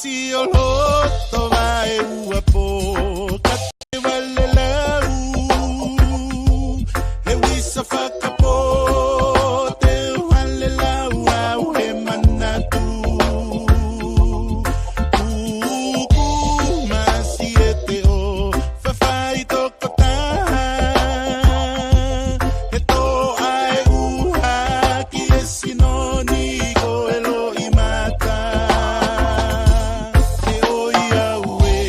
si o loto vai ua po kate wale lau e wisa whakapo te wale lau au he manatu uku masi e te o whawhai toko taha he tō ai uha ki e sinoni ko e lo i mata te oi au e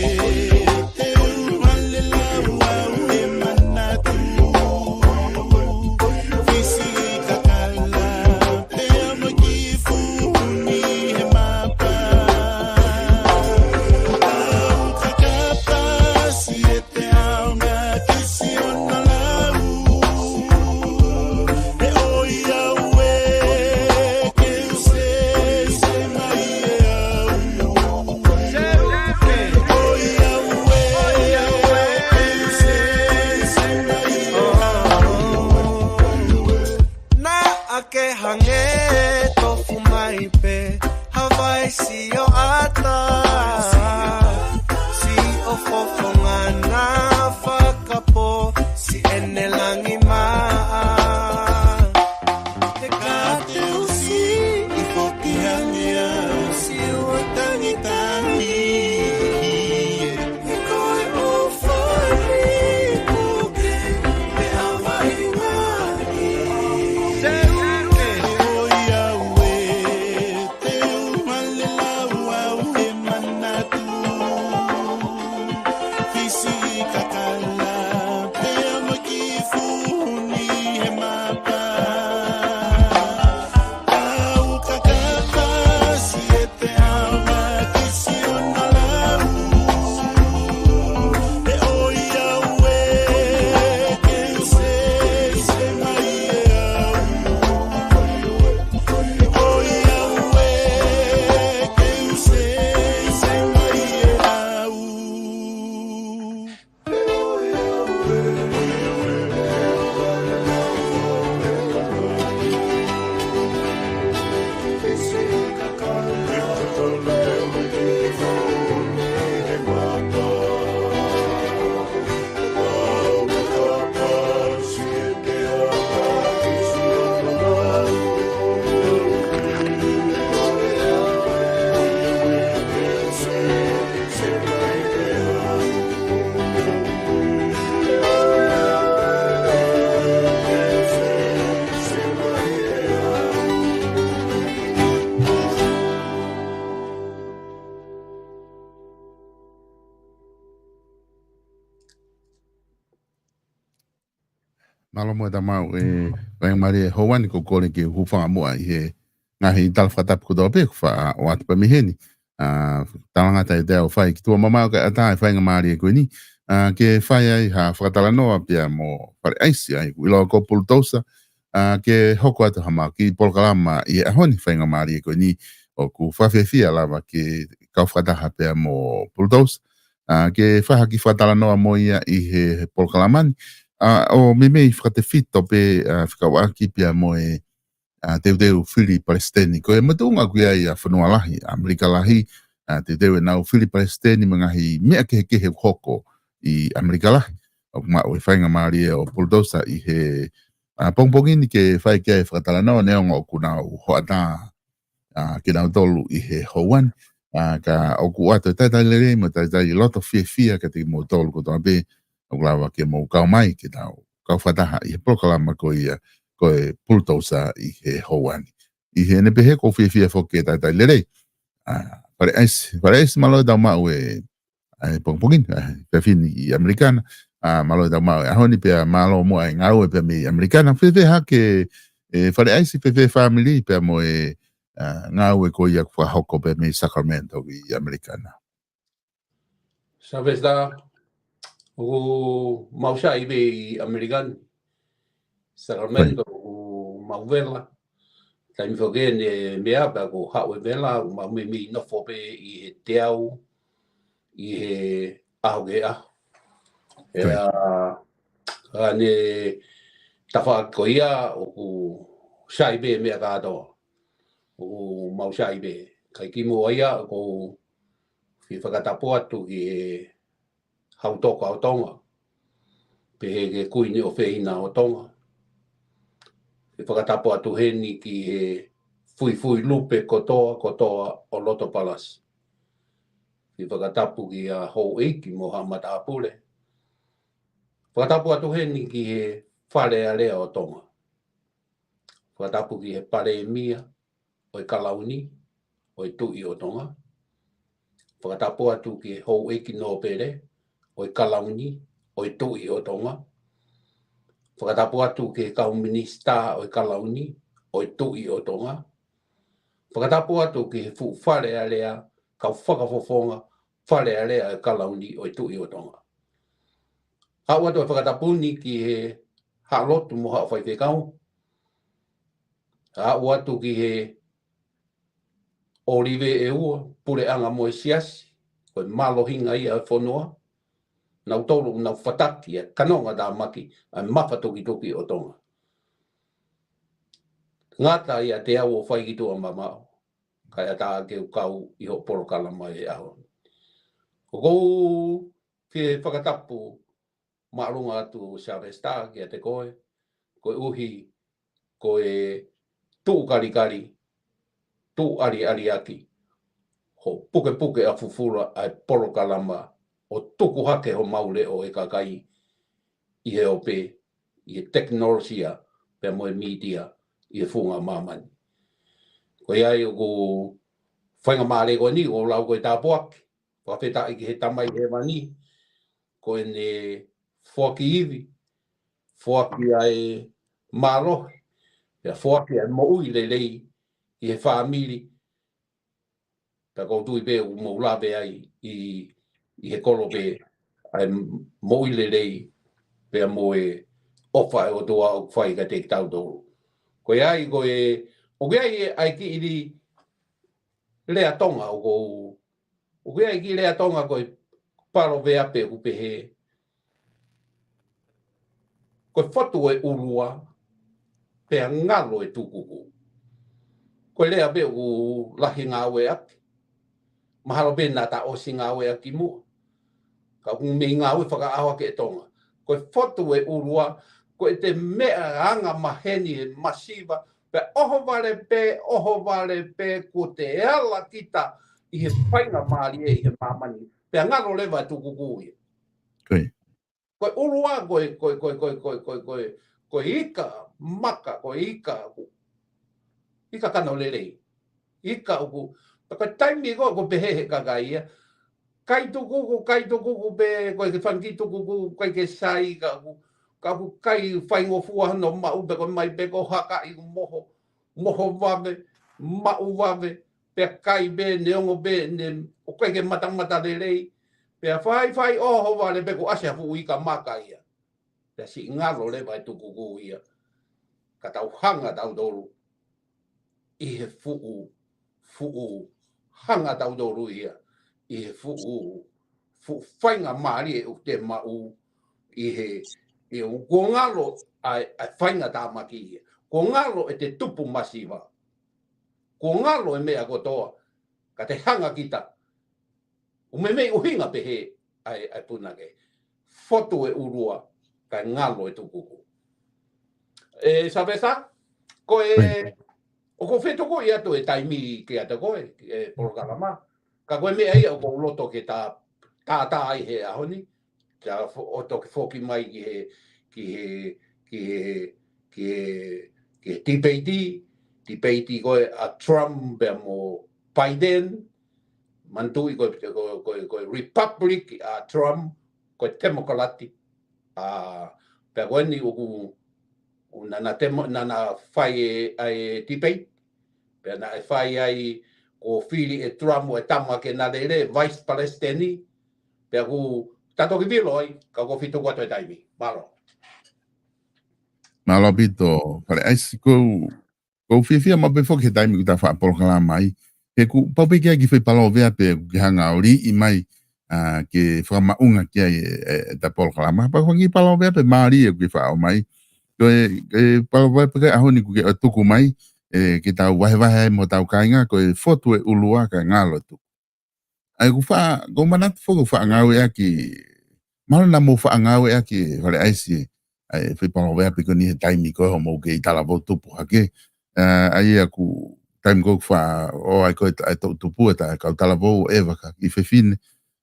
te wale lau au he manatu Fisi kakala te amo ki funi he mapa Au kakapa si e te aunga ki si ona lau E oi au e ke use se mai e au Oi au e ke use se mai e au Na ake hange tofu mai pe Hawaii si o ata Si o fofonga na whakapo Si ene langi maa Te Kate usi i hoki hange au si ua tangi tangi E koe o whare puke Te Hawaii ngani Oi au e te umale lau au he manatu Fisi kakala te amo ki funi he mapa Au kakapa si e te ama ki si ona lau E oi au e ke use se mai e au Oi au e ke use se mai e au Malo mo ta mau vai mari hoani ko kole ki hufa mo ai he ngahi tal fata ko do pe fa o at pa miheni tanga ta ide o fai ki tu mama ka ata fai ngamari ko ni ke fai ai ha fata no apia mo pare ai si ai lo ko pultosa ke hoko ata hama ki polkalama i honi fai ngamari ko ni o ku fa fe fia lava ke ka fata ha pe mo pultosa ke fa ki fata no mo ia i he polkalamani o me frate fito pe whikawaki pia mo e teu fili palestini ko e matunga kuia ia whanua lahi Amerika lahi teu e nau fili palestini mangahi mea ke hoko i Amerika lahi o kuma o whainga maari e o bulldozer i he pongpongini ke whai kia e whakatalanoa neonga o kuna o hoata ke nau tolu i he houani ka o ku ato taitai lere mo taitai loto fia ka te mo tolu ko toa pe o lawa ke mo kau mai ke tau kau whataha i he prokalama ko ia ko e pultosa i he houani. I he nepehe ko fia foke tai lere. Pare ais malo tau mau e pongpongin, pewhini i Amerikana. Malo tau mau e ahoni pia malo mo ai ngau e pia mi Amerikana. Fefe ke pare ais fefe family pia mo e ngau e ko ia kua hoko pia mi Sacramento i Amerikana. Sabes da o mausa ibe American Sacramento o mauvela taimi foge ne mea ba ko hawe vela ma me no fobe i teau i he auge ane tafa koia o shaibe mea ga do o mausa ibe kai ki mo ia ko Fi whakatapo atu ki he hautoka o tonga. Pe he ke kuini o whihina o tonga. Fi whakatapo atu heni ki he fui lupe kotoa o Loto Palas. Fi whakatapu ki a hou eiki mo hamata apure. Whakatapu atu heni ki he whare a lea o tonga. Whakatapu ki he pare e mia o i Kalauni, o i Tui o tonga. Whakatapu atu ki he hou eiki no pere, o i Kalauni, o i Tui o tonga. Whakatapu atu ki he kauminista o i Kalauni, o i Tui o tonga. Whakatapu atu ki he whare a lea, kau whakafofonga, whare a lea o i Kalauni, o i Tui o tonga. Hau atu e whakatapuni ki he halotu mo hao whaifekau. Hau atu ki he orive e ua, pure anga mo e siasi, koe malohinga ia e whanua. Nau tolu, nau whataki, e kanonga da maki, a mawhatoki toki o tonga. Ngata ia te au o whaikitua mamao, kai a tā ke ukau i ho porokala mai e aho. Ko kou whie whakatapu, marunga atu Savesta ki a te koe, koe uhi, koe tū karikari, tū ari aki, ho puke a fufura ai porokalama, o tuku hake ho maule o e kakai, i he ope, i he teknolosia, pe mo e media, i he funga mamani. Koe ai o ku whainga maare koe ni, o lau koe tāpuaki, whawheta i ki he tamai he mani, koe ne whaki iwi, whaki ai marohi, pia whaki ai moui lelei, i he whaamiri, pia kou tui pe u moulawe ai, i he kolo pe, ai moui lelei, pia moe ofa e o toa o whai ka te tau tōru. Koe ai, o ke ai ki iri lea tonga o kou, o ke ai ki lea tonga koe paro vea pe upe he, koe whatu e urua, pea ngalo e tukuku. Koe lea pe u lahi ngāwe aki. Mahalo pe nā ta osi ngāwe aki mua. Ka me ngāwe whakaawa ke tonga. Koe whatu e urua, koe te mea anga maheni e masiva, pe oho vale pe, ko te ala kita i he whainga maari e i he mamani. Pea ngalo lewa e tukuku ia. Koe urua, koe ika maka, koe ika kano lerei. Ika uku, koe taimi koe pehehe kakaia. Kai tukuku pe, koe ke whanki tukuku, koe ke sai ka ku kai whaingo fuahano mau pe koe mai pe ko haka i moho wawe, mau wawe, pe kai be, neongo be, o koe ke matamata lerei. Pea whai oho wale pe ko asia fu ika maka ia. Pea si ngalo lewa e tukuku ia. Ka tau hanga tau doru. I he fuu hanga tau doru ia. I he fuu whainga maari e te mau. I he ko ngalo ai whainga tā maki ia. Ko ngalo e te tupu masiva. Ko ngalo e mea kotoa. Ka te hanga kita. O me mei uhinga pehe ai punake. Foto e urua, kai ngalo e tukuku. Savesa, koe, o ko whetoko i ato e taimi ke ata koe, porokalama. Ka koe mea ia o ko uloto ke tā ai he ahoni. Ka o toke whoki mai ki he tipeiti koe a Trump e mo Biden, mantui koe Republic a Trump, koe Demokrati. Pea koe ni uku nana whai ai tipei. Pea na whai ai ko whiri e Trump e tama ke na lere, Vice Palestini. Pea ku tatoki viloi, ka ko whitu kua toi taimi. Malo. Malo pito, pare aisi ko whiwhia ma pe whoki he taimi ku ta wha apolokala mai. He ku paupe kia ki whai palo vea pe ki hanga ori i mai ke whakamaunga kia e ta polokalama. Pa whangi palo vea pe maari e ki wha mai. Koe palo vea pe aho ni ku ke tuku mai ke tau wahe mo tau kainga koe fotu e ulua ka ngalo tuku. ai ku fa go manat fo fa ngau e ki mal na mo fa ngau e ki vale ai si ai fi pa ve pe ko ni tai mi ko mo ke tala vo tu pu hake ai aku time go fa o ai ko ai tu pu ta ka tala vo eva ka i fe fin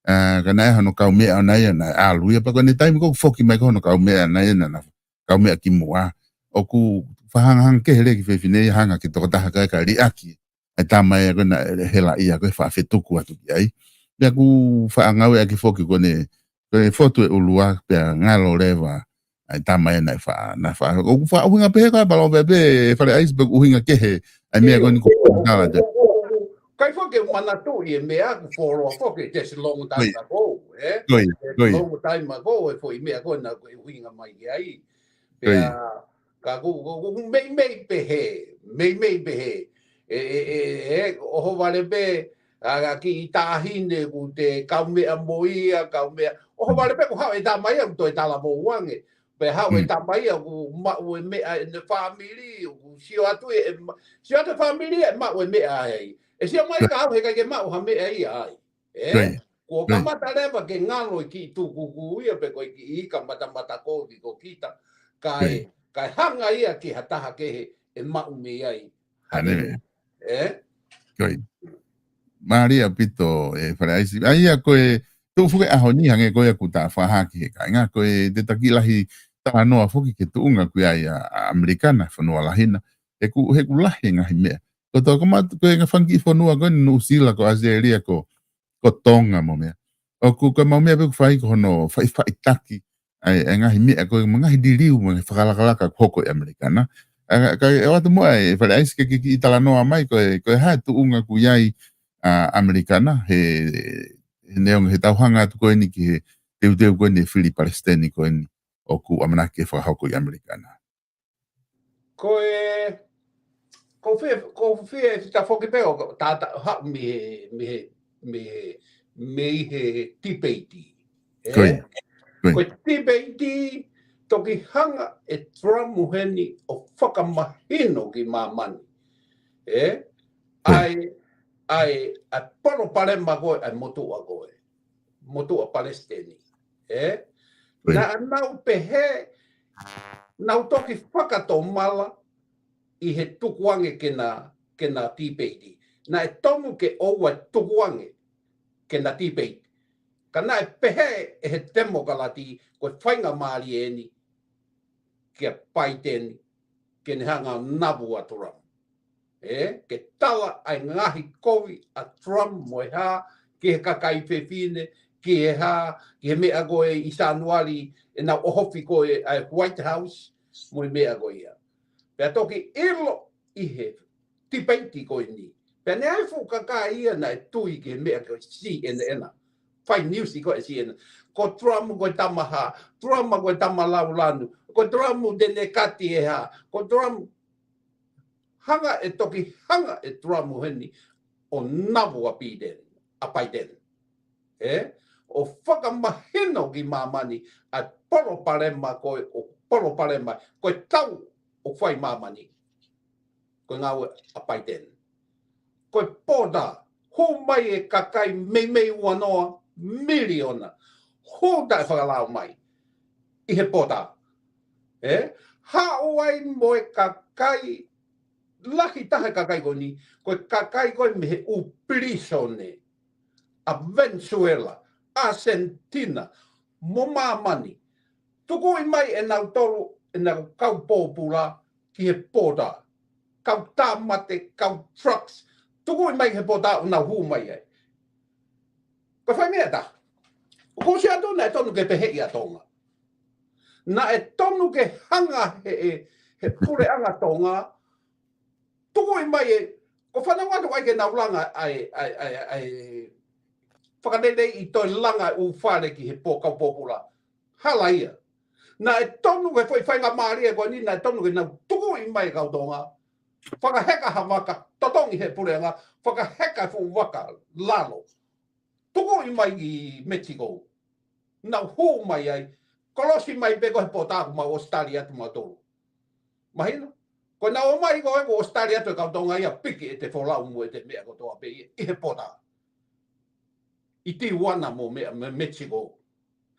ka na ha no ka me ana na a lu pa ko ni time go fo ki me ko no ka me ana na ka me ki mo a o ku fa hang ke hele ki fe fin e hanga ki to ta ka ri aki ai ta mai ko na hela ia ko fa fe tu ku atu ai ya ku fa ngau e ki fo ki ko ne foto e ulua pe ngalo leva ai tama e na fa o fa unga pe ka balo bebe fa iceberg unga ke he ai me ko ni ko na de kai fo ke manatu e me a for fo ke just long time ago long time ago e fo i me ko na unga mai ai pe ka go me pe he o ho vale pe aga ki tahine ku te kaume a moia kaume o ho vale pe ko ha e ta mai to e ta la mo wange pe ha e ta mai ku ma o me a in the family ku sio atu e sio atu family e ma o me a ai e sio mai ka he ka ke ma o ha me ai ai ko kamata leva ke ngalo ki tu ku ia pe ko ki kamata mata ko ki ko kita kai hanga ia ki hataha ke e ma o me ai Maria pito e fara ai a ko e tu fu a honi hange ko e kuta fa ha ki ka nga ko e de takila hi ta no fu ki tu nga ku ai a americana fa no la hina e ku he ku la hinga hi me ko to ko ma ko nga fangi fo no ko no sila ko azeria ko tonga mo me o ku ko mo me ku fai ko no fai taki ai nga hi me ko nga hi diriu mo fa kala ka ko americana ka e watu mo e fara ai ke ki itala no mai ko ha tu nga ku ai americana he neong he tauhanga tu koe ni ki he teu koe ni Fili Palestini koe ni o ku amana ke whakahoko i americana. Ko fie ta foki peo tata ha me he tipeiti. Ko tipeiti toki hanga e tramuheni o whakamahino ki mamani. Ai poro palema koe ai motua koe. Motua Palestini. Na nau pehe nau toki whakato mala i he tukuange ke na tipeiti. Na e tomu ke oua tukuange ke na tipeiti. Ka na e pehe e he temo kalati koe whainga maari e ni ke paiteni ke ne hanga nabu aturam. Ke tala ai ngahi kovi a Trump mo ha ke kakai fefine ke ha ke mea goe i Sanuari e na ohofi koe ai White House mo mea goe ia. Pea toki ilo i he tipeiti koe ni. Pea ne ai fu kakai ia na e tui ke mea koe CNN. Fai news i koe CNN. Ko Trump koe tamaha, Trump koe tamalau lanu, ko Trump dene kati e ha, ko Trump hanga e toki hanga e Trump heni o navu a piden, a paiden. O whakamahino ki mamani a poro parema koe, o poro parema, koe tau o whai mamani. Koe ngau a paiden. Koe poda, ho mai e kakai mei wanoa miliona. Ho dai whakalau mai. I he poda. Ha oai mo e kakai laki tahe kakai ko ni, koe kakai koe me he uprisone, a Venezuela, Argentina, mo mamani. Tuku i mai e nau tolu, e nau kau pōpula ki he poda. Kau tāmate, kau trucks. Tuku i mai he poda o nau hu mai ai. Koe whai mea ta? Ko si ato na e tonu ke pehe i atonga. Na e tonu ke hanga he pure anga tonga, tuku i mai e, ko whanau ai ke nau langa ai whakanene i toi langa u whare ki he pōkau pōpula. Hala ia. Na e tonu ke whainga maari e koe ni, na e tonu ke nau tuku i mai kau tonga. Whakaheka hawaka, totongi he purenga, whakaheka fu waka, lalo. Tuku i mai i Mexico. Nau hu mai ai, kolosi mai peko he pōtāku ma Australia atu ma tolu. Mahina? Ko na o mai ko e Australia to ka tonga ia piki e te folau mo e te mea ko toa pe i he pota. i Tijuana mo Mexico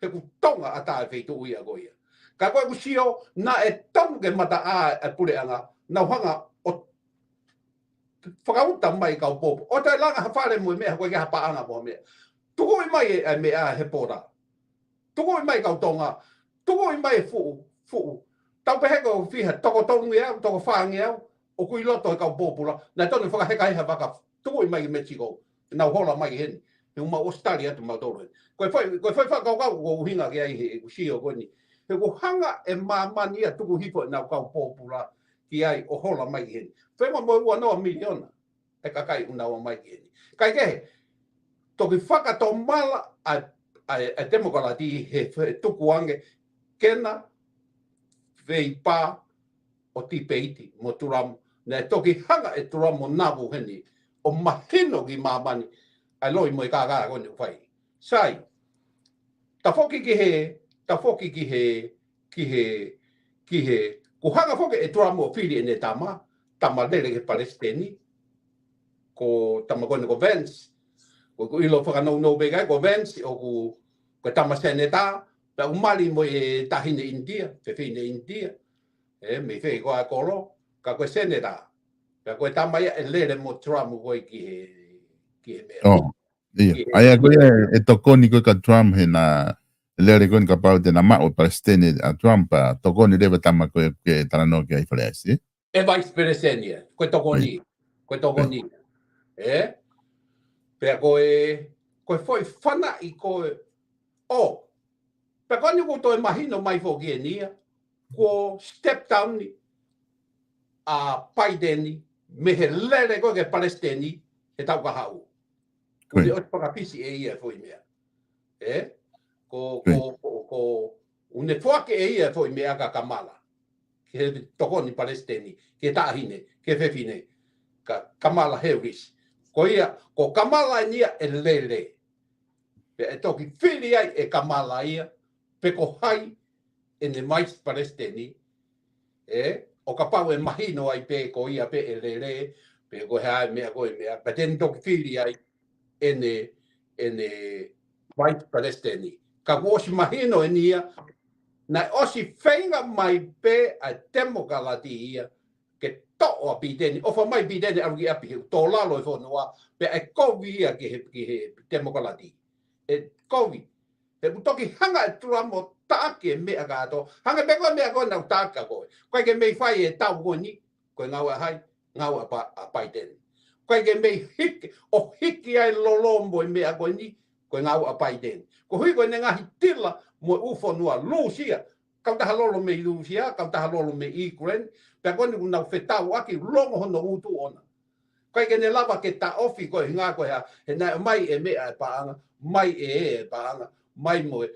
he ku tonga ata fe tu ia go ia ka ko ku sio na e tonga mata a pure anga na hanga o whakauta mai kau popo o tai langa hawhare mo me ko ia pa anga mo me tu ko mai e me a he pora tu ko mai kau tonga tu ko mai fu tau pe ko fi ha toko tonga ia toko whanga o kui loto kau popo la na tonu whakaheka i hawaka tu ko mai Mexico na hola mai hen e uma Australia tu mautoro ko foi kau ko hinga ke ai he sio ko ni he ko hanga e mamani tu ko hifo na kau popula ki ai o hola mai hen foi mo no miliona e ka kai una o mai hen kai ke to ki faka to mala a demokrati he tu kuange kena veipa o tipeiti mo turam na to ki hanga e turam mo nabu heni o mahino ki mamani ai loi mo ka ko ni fai sai ta foki ki he ko hanga foki e tua mo fili ene tama lele ke Palestini ko tama ko Vance ko ilo foka no bega ko Vance o ko tama seneta pa umali mo e tahine India fine India me fe ko a kolo ka ko seneta ka ko tama ya lele mo tua mo ko ki he Oh. Iya, ai ko e tokoni ko ka Trump he na lere ko ka pau de na ma o Palestine a Trump tokoni deve tama ko ke tarano ke ai falesi. E vice presidente, ko tokoni. Pe ko foi fana i ko pe ko ni ko to imagino mai fo que nia ko step down ni a Biden me he lere ko ke Palestine e tau ka hau. Ko ni o pa pisi e ia foi mea. Ko une foake e ia foi mea ka Kamala. Ke tokoni Palestini, ke tahine, ke fefine, ka Kamala Harris. Ko ia, ko Kamala nia e lele. Pe e toki whiri ai e Kamala ia, pe ko hai e ne mais Palestini, o ka pau e mahino ai pe ko ia pe e lele, pe ko hai mea ko e mea, pe ten toki whiri ai e ne mais Palestini. Ka wosi mahino e nia, na osi whainga mai pe a demokrati ia ke to'o a Bideni. O wha mai Bideni arugi api tō lalo e whanua pe e kovi ia ki he demokrati. E kovi. He toki hanga e turamo tāke mea kāto. Hanga pe koe mea koe nau tāka koe. Koe ke mei whai e tau koe ni. Koe ngau a hai, ngau a Bideni. Koe ke mei hiki ai lolombo e mea koe ni. Koe ngau a Bideni. Ko hui koe ne ngahi tila mo ufonua Lucia. Kau taha lolo me Lucia, kau taha lolo me Ukraine. Pea koe ni kunau whetau aki longo hono utu ona. Koe ke ne lava ke ta ofi koe ngā koe ha. He nai mai e mea e paanga, mai e paanga, mai moe.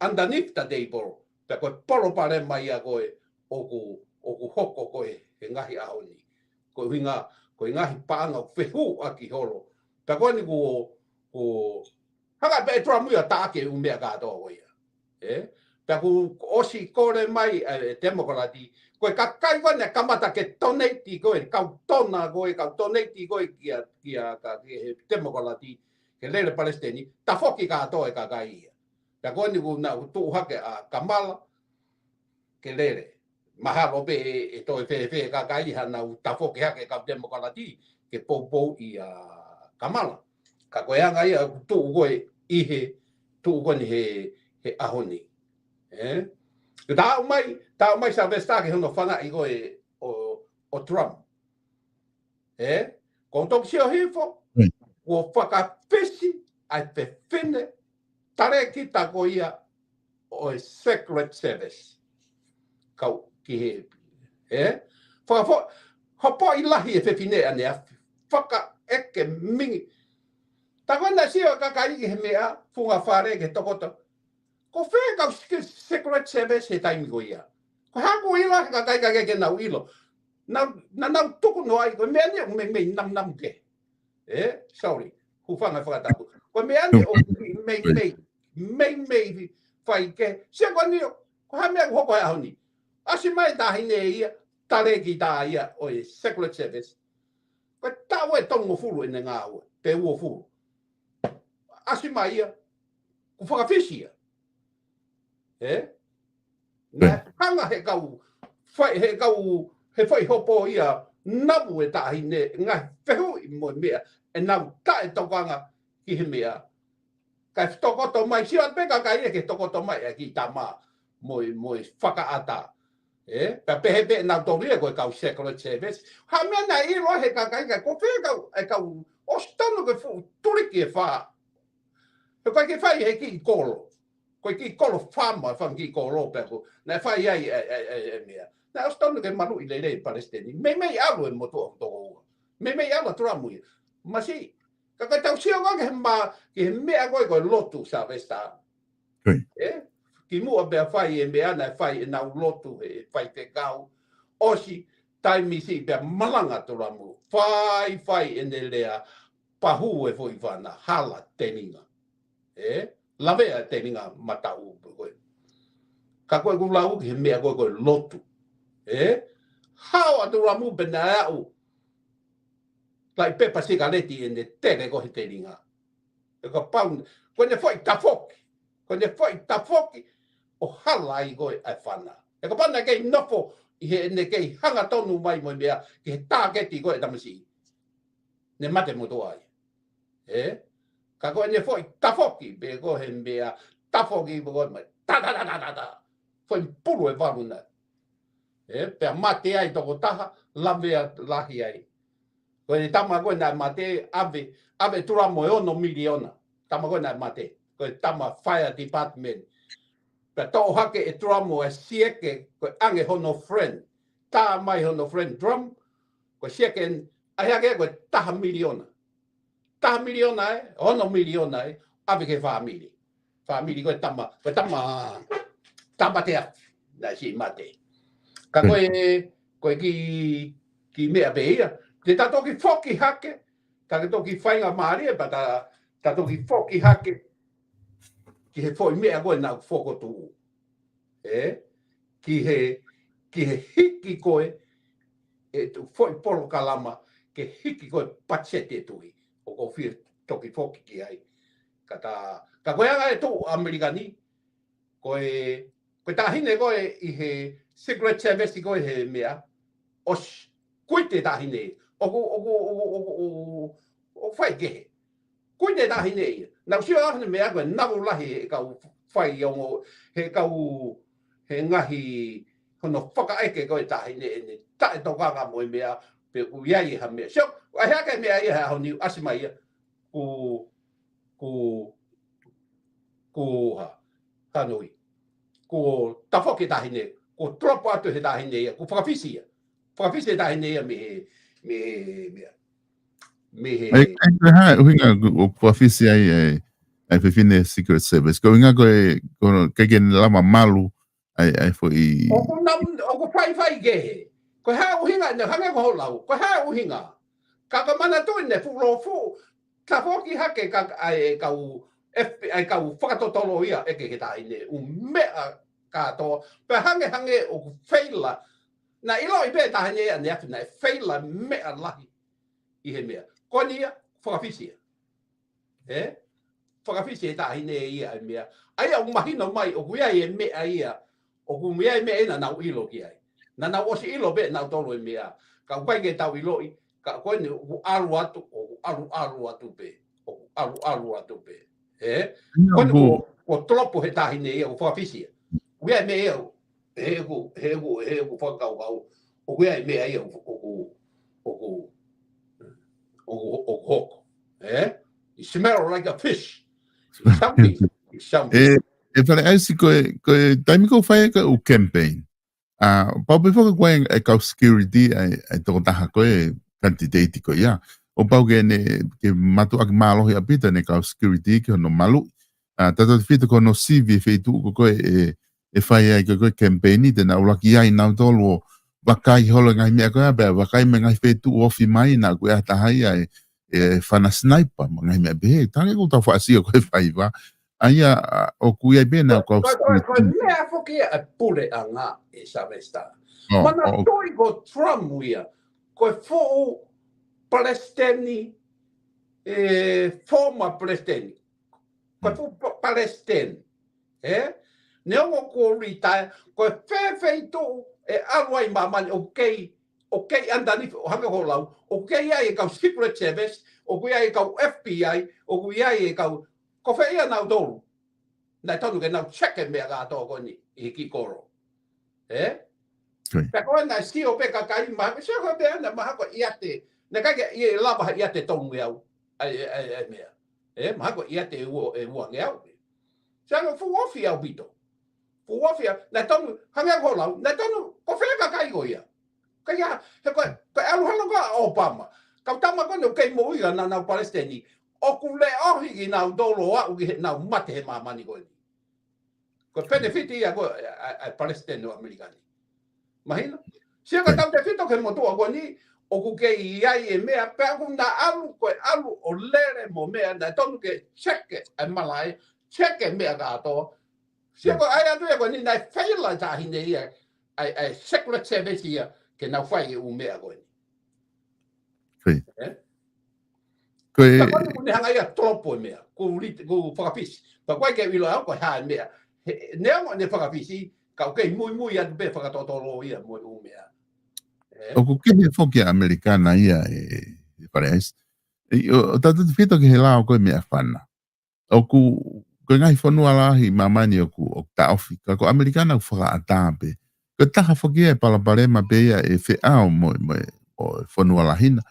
Underneath the table. Pea koe poro pare mai a koe oku hoko koe he ngahi ahoni. Koe hui ngā, koe ngahi paanga whehu aki holo. Pea koe ni ku hanga pe tua muia tāke umea kātoa koe ia. Pea ku osi kore mai demokrati, koe ka kai koe ne kamata ke toneiti koe, kau tona koe, kau toneiti koe kia demokrati, ke lele Palestini, ta foki kātoa e ka kai ia. Pea koe ni ku tuu hake a Kamala, ke lele. Mahalo pe e toi whewhe ka kai iha nau ta foki hake ka demokrati, ke pou i a Kamala. Ka koe anga ia tuu koe ihe, tuu koe ni he ahoni. Tā mai sa vestake hono whana i koe o Trump. Ko toki sio hifo, ko whakawhesi ai whewhine, tare ki tako ia o e Secret Service. Kau ki he. Hopo i lahi e whewhine anea, whaka eke mingi. Tako na sio kakaiki he mea, funga whare ke tokoto. Ko whea kau Secret Service he taimi ko ia. Ko hako ila kakai ke nau ilo. Nau tuku no ai, ko mea ni me nam ke. Sorry, hufanga whakataku. Ko mea ni o me whai ke. Sia ko ni, ko ha mea hoko e ahoni. Asi mai tahine ia, tare ki tā ia o e Secret Service. Ko tāu e tongo furu ene ngā ua, pe ua furu. asimaia ku whakawhisia. Nā hanga he kau he whai hopo ia namu e tahi ne ngai whehu i mo mea e nau tae tokanga ki he mea. Kai tokoto mai siwa peka kai e ke tokoto mai e ki tama moi whakaata. Pea pehe pe nau toria koe kau Secret Service. Ha mea nai i loa he kakai kai ko whea kau ostano koe fu turiki e wha. He koe ke whai he ki kolo. Koe ki kolo whama wham ki kolo peko. Nai whai ai e mea. Nā ostano ke manu i leilei Palestini. Mei alu e motu o toko. Mei alu turamu. Masi, kakai tau sio ngā ke he mea koe lotu sa vesta. Ki mua bea whai e mea nai whai e nau lotu e whai te kau. Osi, taimisi bea malanga turamu. Whai e ne lea pahu e fui whana. Hala teninga. Lavea teninga matau koe. Ka koe kulau ki he mea koe lotu. How atu ramu bena au. Lai pepa sigareti e ne tere ko he teringa. E ka pau, koe ne foi tafoki. Koe ne foi tafoki o hala i koe ai whana. E ka pana kei nofo i he ne kei hanga tonu mai mo mea ki he tāketi koe tamasi. Ne mate moto ai. Ka koe ne foi tafoki pe ko he mea tafoki po koe mai. Ta. Foi puru e waruna. Pea mate ai toko taha, lavea lahi ai. Koe ni tama koe nai mate, ave turamo e ono miliona. Tama koe nai mate. Koe tama fire department. Pea tō hake e turamo e sieke, koe ange hono friend. Tā mai hono friend drum. Koe sieke, ai hake koe taha miliona. Taha miliona e, hono miliona e, ave ke whaamili. Whaamili koe tama te afi. Nai si mate. Ka koe ki mea beia. Te tatoki whoki hake, ka toki whainga maari e pa tatoki whoki hake ki he whoi mea koe nau whokotu. Ki he hiki koe e tu whoi polo kalama ke hiki koe patsete tui. O ko whir toki whoki ki ai. Ka koe anga e tō Amerikani, koe tahine koe i he Secret Service koe he mea, os kuite tahine, o whai kehe. Kuite tahine, nau sio ahne mea koe navu lahi e kau whai ongo, he kau he ngahi hono whakaeke koe tahine e ne tae tokanga moe mea, pe uiai ha mea. Sio, ai hake mea ia hao ni asimaia, hanoi. Ko tafoki tahine, ko tropo atu he tahine ia, ko whakawhisia. Whakawhisia tahine ia me he... Ai uhinga o whakawhisia ai whiwhine Secret Service. Ko inga koe kegen lama malu ai fo i... O ko whai gehe. Ko hea uhinga, ne hange ko holau, ko hea uhinga. Kaka mana tuine, fulo fu, tafoki hake ai kau... ai kau whakatotolo ia eke he tahine, mea katoa. Pea hange o whaila. Na ilo i pē tahine ia ne awhina, whaila mea lahi i he mea. Ko nia, whakawhisia. Whakawhisia tahine ia ai mea. Ai au mahino mai, o kuia e mea ia, o kumia e mea ina nau ilo ki ai. Na nau osi ilo pē nau tolo i mea. Ka waike tau ilo i, ka koe ni aru atu, o aru atu pē. O aru atu pē. Kono ko tropo he tahine ia o whakawhisia. Uia me ia he ku whakau. O uia me ia o hoko. You smell like a fish. E whare aisi koe taimi ko whae koe o campaign. Pau pe whaka koe e kau security ai toko taha koe candidate koe ia. O pau ke matu aki mālohi a pita ne kau security ki hono malu. Tata te whita kono CV whaitu ko koe e whai ai koe campaigni te nau laki ai nau tolu o wakai holo ngai mea koe apea wakai me ngai whaitu ofi mai na koe atahai ai e whana sniper ma ngai mea behe. Tange ko tau whaasio koe whai wa. Aia o kui ai bena kau security. Koe mea whoki a pule a ngā e Savesta. Mana toi ko Trump uia. Koe fōu Palestini, former Palestini, ko fu Palestine ne o ko retire ko fe to e alwai mamani okay andani hanga ho lau okay ai ka secret service o ku ai ka FBI o ku ai ka ko fe ia na do na tonu ke na check me ga to ko ni i ki koro pe ko na si o pe ka kai ma se ko be na ma ko iate na ka ke i la ba iate tong ya ai me ma ko iate wo ngea se no fu ofia bito fu ofia na tonu hanga ho lau na tonu ko fe ka kai go ia kaya ko alu ka Obama ka tama ko no kai mo ia na Palestine o ku le o hi na dolo a u na mate mama ni ko benefit ia ko Palestine no americani imagina se ka tam benefit ko mo to ko ni o ku ke ia e me a pe ku na alu o lere mo me na tonu ke check e malai check e me ga to se ko ai atu ko ni na faila ta hinde ia ai secret service ia que não faz o meu agora. Sim. Mas quando você hanga ia tropo meu, com facapis, para qualquer vila ao correr meu, não ne facapis, que muito ia bem facatoro ia muito o meu. O que é foque americana ia parece. O tanto de fito que lá o que me afana. O que ngai fonua lá e mamani o ta ofika, o americana o fala atampe. Ko taha foki e palaparema peia e feao mo o fonua lahina.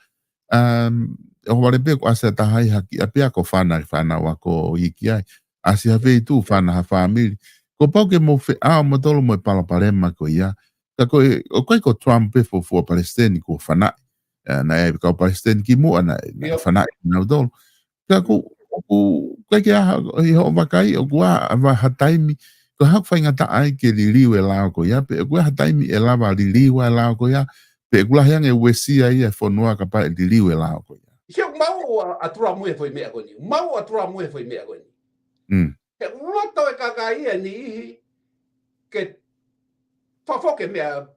O wale pe ko asa taha i haki a pea ko whana wako iki ai. Asi hawhi tu whana ha whamiri. Ko pau ke mo feao mo tolo mo e palaparema ko ia. Ka o koe ko Trump e fo Palestine ko whana. Na e ka o Palestine ki mua na whana i nau tolo. Ka koe ke aha i ho wakai o kua wa hataimi. Ko hak whainga ta ai ke liriu e lao ko ia, pe kua hataimi e lava liriu e lao ko ia, pe kula heang e wesia ia whanua ka pa e liriu e lao ko ia. Heo mau atura mue foi mea koni, mau atura mue foi mea koni. He uloto e kakai e ni ihi, ke whafoke mea,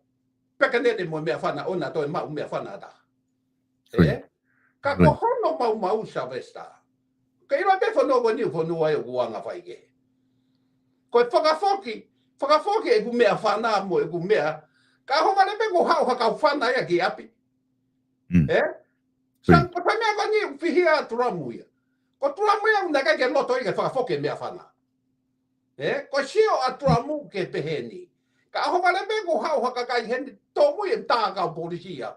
pekanete mo mea whana, ona toi mau mea whana ta. Ka kohono mau sa vesta. Ka ira pe whanua koni u whanua e uanga whaike. Ko whakafoki e ku mea whana mo e ku mea, ka honga lepe ko hau haka whana ia ki api. Sa ko mea koni whihia turamu ia. Ko turamu ia una kai ke loto i ke whakafoki e mea whana. Ko sio a turamu ke peheni. Ka honga lepe ko hau haka kai heni tomu i tā kau polisia.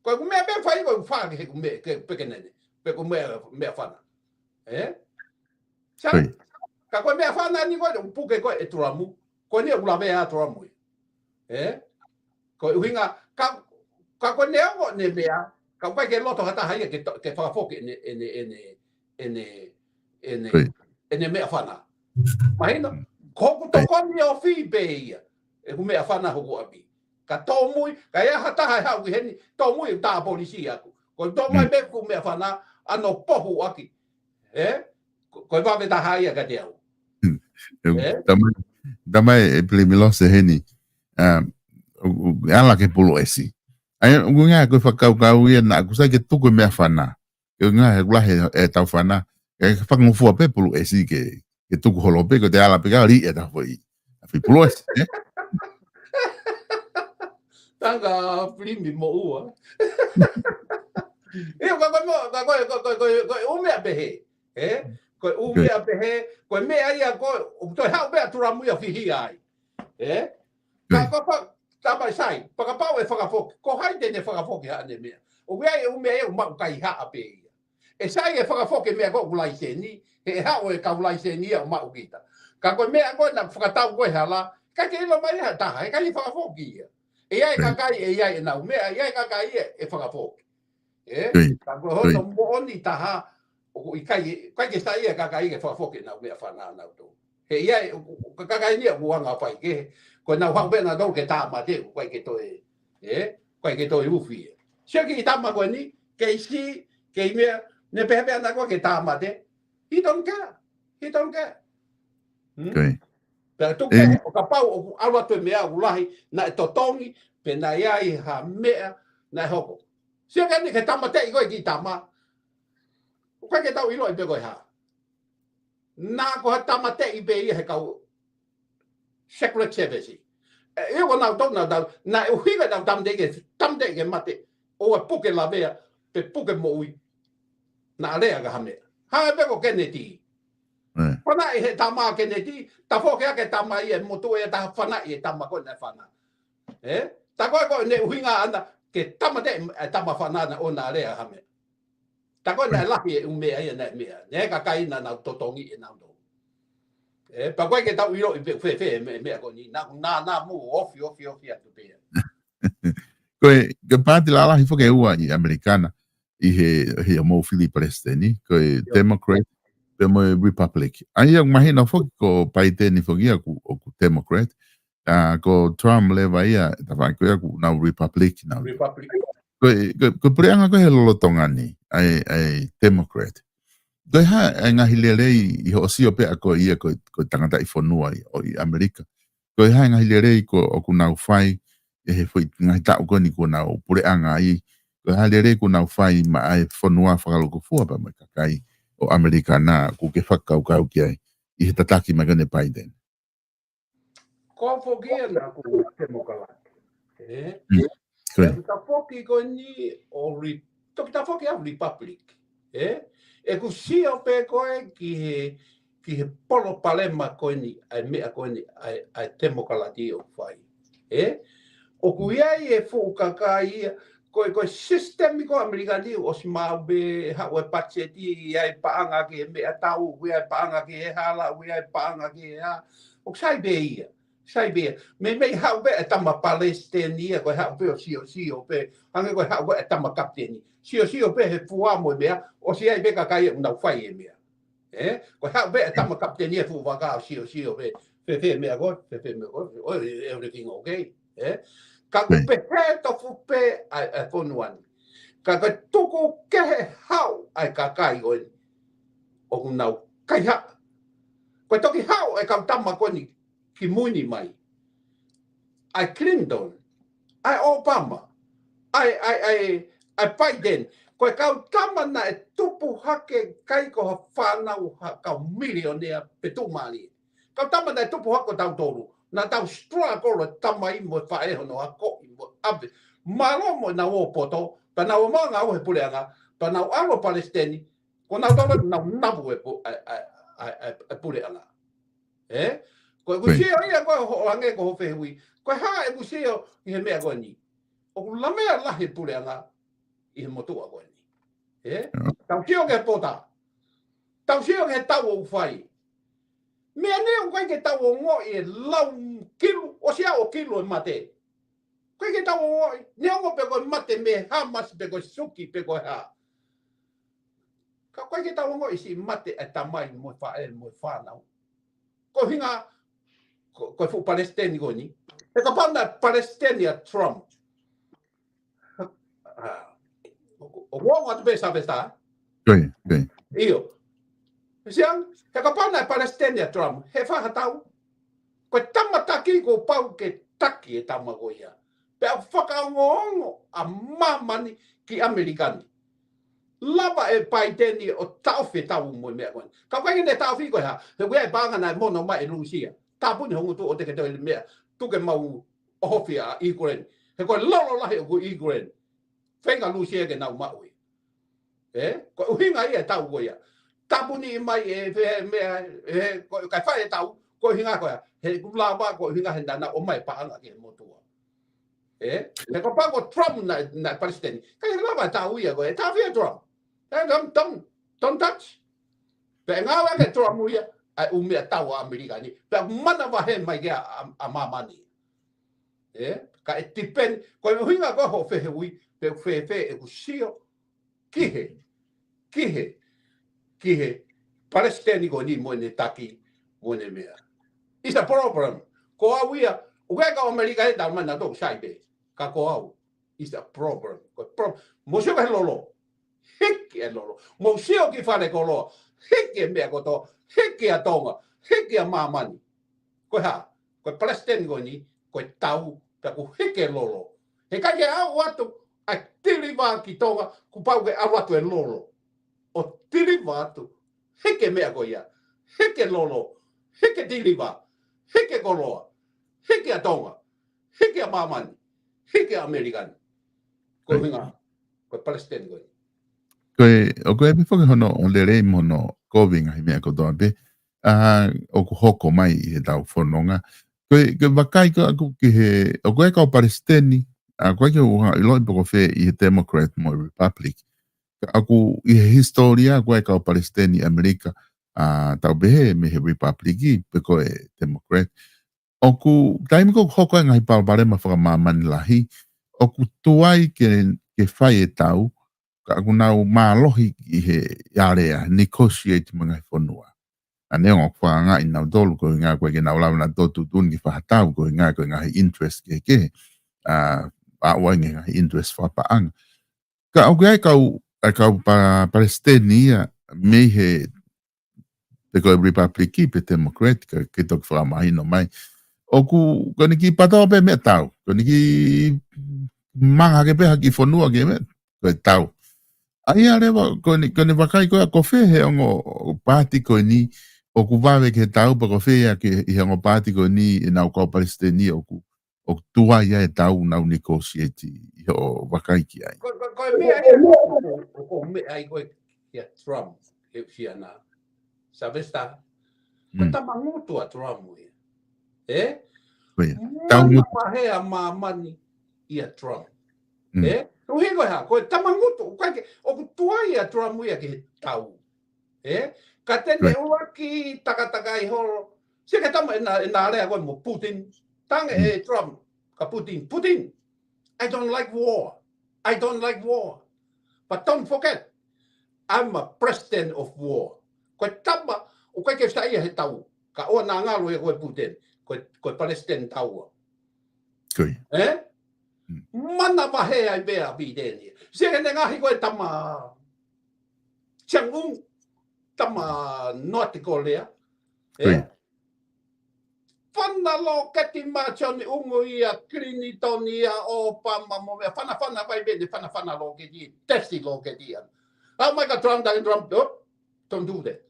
Ko ku mea pe whai ko whaki he ku mea ke pekenene. Pe ku mea whana. Sa ka ko mea whana ni ko puke ko e turamu. Ko ni ula mea turamu. Ko uhinga ka ko neo ne mea ka pai ke loto hata hai ke whakafoki ene mea whana. Mahina, ko toko ni o whi be ia. E ku mea whana hoku api. Ka tōmui, ka ea hata hai hau ki heni, tōmui tā polisi aku. Ko tōmui me ku mea whana, ano pohu aki. Ko i wawe ta hai ka te au. Tamai e pili milose heni. Ala ke pulo esi. Ai ngā koe whakau ia na kusai ke tuku mea whana. Ngā he kulahe e tau whana. E whakangufua pe pulo esi ke tuku holo pe ko te ala pe ka ri e tau whai. Whi pulo esi. Tanga primi mo ua. Io ko umea pehe. Ko umea pehe. Ko mea ia ko toi hau mea turamu ia whihi ai. Ka tama sai, whakapau e whakafoki. Ko hai tene whakafoki haa ne mea. O wea e umea e umau kai haa pe ia. E sai e whakafoki mea ko ulai seni. He hao e ka ulai seni ia umau kita. Ka koe mea koe na whakatau koe hala. Ka ke ilo mai ha taha, e ka i whakafoki ia. E ai kakai e ai e nau mea, e ai kakai e whakafoki. Ka koe hono mooni taha. O i kai ke sai e kakai e whakafoki nau mea whanaa nau tō. He iai, kakai nia uanga whai ke. Ko nau hau pena dou ke tāma te, koe ke toi, koe ke toi uwhi. Sio ki tāma koe ni, kei si, kei mea, ne pehe ana koe ke tāma te, he don't care, he don't care. Pera tuke, o ka pau, o awa toi mea ulahi, na e totongi, pe na iai ha mea, na e hoko. Sio ke ni ke tāma te i koe ki tāma, koe ke tau ilo i pe koe ha. na ko tamate I be he kau secret service e o na tona na o higa na tamde ke mate o puke la vea pe puke mo ui na rea ga hame ha be ko Kennedy Fana he tama Kennedy ta fo ke tama I moto e ta fana I tama ko na fana ta ko ne uhinga ana ke tamate tama fana na o na rea hame ta ko na la e me ai na me ne ka kai na totongi e na do pa ko ke ta uiro I fe me ko ni na mu ofi atu pe Ko parte lá he foke ua I americana I he mo Philip Presteni ko Democrat pe mo Republic ai ang mahina foke ko paite ni foke ku Democrat ko Trump le vai ta vai ko na Republic na ko preanga ko he lolotonga ni ai Democrat Doi ha nga hilelei I hosio pe ako ia ko tangata I fonua o I Amerika. Doi ha nga hilelei ko o kunau fai he foi nga ta ko ni ko na o pure anga I ko ha hilelei ko na fai ma ai fonua fakalo ko fua pa ma kai o Amerika na ko ke fakau kau ki ai I he tataki magane Biden. Ko fogia na ko democrat. Ta foki ko ni o ta foki a Republic. E ku sio pe koe ki he polo palema koe ni ai mea koe ni ai demokalati o whai. O ku iai e fukaka ia koe sistemiko Amerikani o si maube hawe patseti iai paanga ki e mea tau, iai paanga ki e hala, iai paanga ki e ha. O sai be ia. Sai be. Me hawe e tama Palestine koe hawe o sio pe. Hange koe hawe e tama kapteni. Sio pe he fua mo mea o si ai be ka kai una fai e mea ko ha be tama kapteni e fu vaga sio pe fe mea go everything okay ka ko pe to fu pe ai fonuan ka tuku ke hau ai ka kai o una kai ha ko toki hau ai ka tama ko ni ki muni mai ai Clinton ai Obama ai Biden, koe kau tamana e tupu hake kai ko ha whanau kau milionea petumani. Kau tamana e tupu hako tau toru. Na tau struggle tamai mo whaeho no hako I mo abe. Malo mo na o poto, pa na o manga o he puleanga, pa na o alo Palestini, ko na tau na nabu e puleanga. Koe kusio ia koe ho ange ko ho fehui. Koe ha e kusio I he mea koe ni. O ku lamea lahi puleanga, I he motua koe ni. Tau sio ke pota. Tau sio ke tau o whai. Mea neo koe ke tau o ngoi e lau kilu, o sia o kilu e mate. Koe ke tau o ngoi, neo ngo pe koe mate me Hamas pe koe suki pe koe ha. Ka koe ke tau o ngoi si mate e tamai mo whanau. Ko hinga, koe fu Palestini koe ni. E ka panda Palestinia Trump. O wonga te pesa pesa. Oi. Io. Siang, he ka pana Palestine Trump, he whaha tau. Koe tamataki ko pau ke taki e tamago ia. Pe a whakaongo a mamani ki Amerikani. Lava e Bideni o tauwhi tau mo mea koe. Ka koe ne tauwhi koe ha, he wea e pāngana e mono mai e Lucia. Tāpuni hongu tu o te ke mea, tuke mau ohofi a Ukraine. He koe lolo lahi o ku Ukraine. Whenga Lucia ke nau maui. Ko uhinga ia tau koe ia. Tapuni mai e mea, kai whae tau, ko hinga koe ia. He kulawa ko hinga he nana o mai paanga ke motua. He ko pango Trump na Palestine. Kai lawa tau ia koe, ta fia Trump. Don't touch. Pe ngawa ke Trump ia, ai umea tau a Amerikani. Pe mana wa he mai ke a mamani. Ka e tipen, ko uhinga ko ho fehe ui, pe fehe e kusio, kihe Palestini ko ni mo ne taki mo ne mea. It's a problem. Ko awia, uga ka Amerika e tau mana to saibe. Ka ko au. It's a problem. Mo sio ka lolo. Hiki e lolo. Mo sio ki fale ko lo. Hiki e mea ko to. Hiki a tonga. Hiki a mamani. Ko ha. Ko Palestini ko ni ko tau ka ko hiki e lolo. He ka ke au atu a tiri wā ki tonga ku pau ke au atu e lolo. O tiri watu, heke mea ko ia, heke lolo, heke diliva, heke koloa, heke atonga, heke a mamani, heke a American. Ko hinga, ko Palestine ko. O koe me whaka hono o le rei mono kovinga hi mea kotoa pe, o ko hoko mai i he tau whanonga. Koe wakai ko aku ki he, o koe kau Palestini, a koe ki uha i loi poko whē i he Democrat mo Republic. Aku i he historia, koe kau Palestini Amerika, tau behe me he Republic i, pe koe Democrat. Oku, taimi ko hoko e ngai palpare ma whakamamani lahi, oku tuai ke whai e tau, ka aku nau mālohi i he area, negotiate mga i whanua. A neo ngok whanga i nau dolu ko ngā koe ke nau lau na totu tun ki whahatau ko ngā koe ngā interest ke a wangi ngā interest whapaanga. Ka au kai kau Palestinian me he te koe Republic pe Democrat ke tok whakamahino mai. Oku kone ki patao pe me tau, kone ki manga ke pe haki whanua ke me, koe tau. Ai arewa, kone wakai koe a kowe he ongo pāti koe ni, oku wawe ke tau pa kowe ia ke he ongo pāti koe ni e nau kau Palestini oku tua ia e tau nau negotiate i o wakai ki ai. Koe mea ia, ko mea ai koe ia Trump, he fia na, Savesta, koe tamangutu a Trump ia. Mana pahe a mamani ia Trump. Tuhi koe ha, koe tamangutu, o ku tuai a Trump ia ke tau. Ka tene ua ki takataka i horo, se ke tama e nā rea koe mo Putin, tange e Trump, ka Putin, I don't like war, but don't forget, I'm a president of war. Koe tama, o koe ke sa ia he tau, ka oa nā ngalo e koe Putin, koe Palestine taua. Koe. Mana wahe ai bea bideni. Se ne ngahi koe tama Chang'un, tama North Korea. Whanalo kati machoni ungu ia Clinton ia Obama mo mea whana vai bene whana lo ke di, testi lo ke di. Oh my God, Trump, don't do that.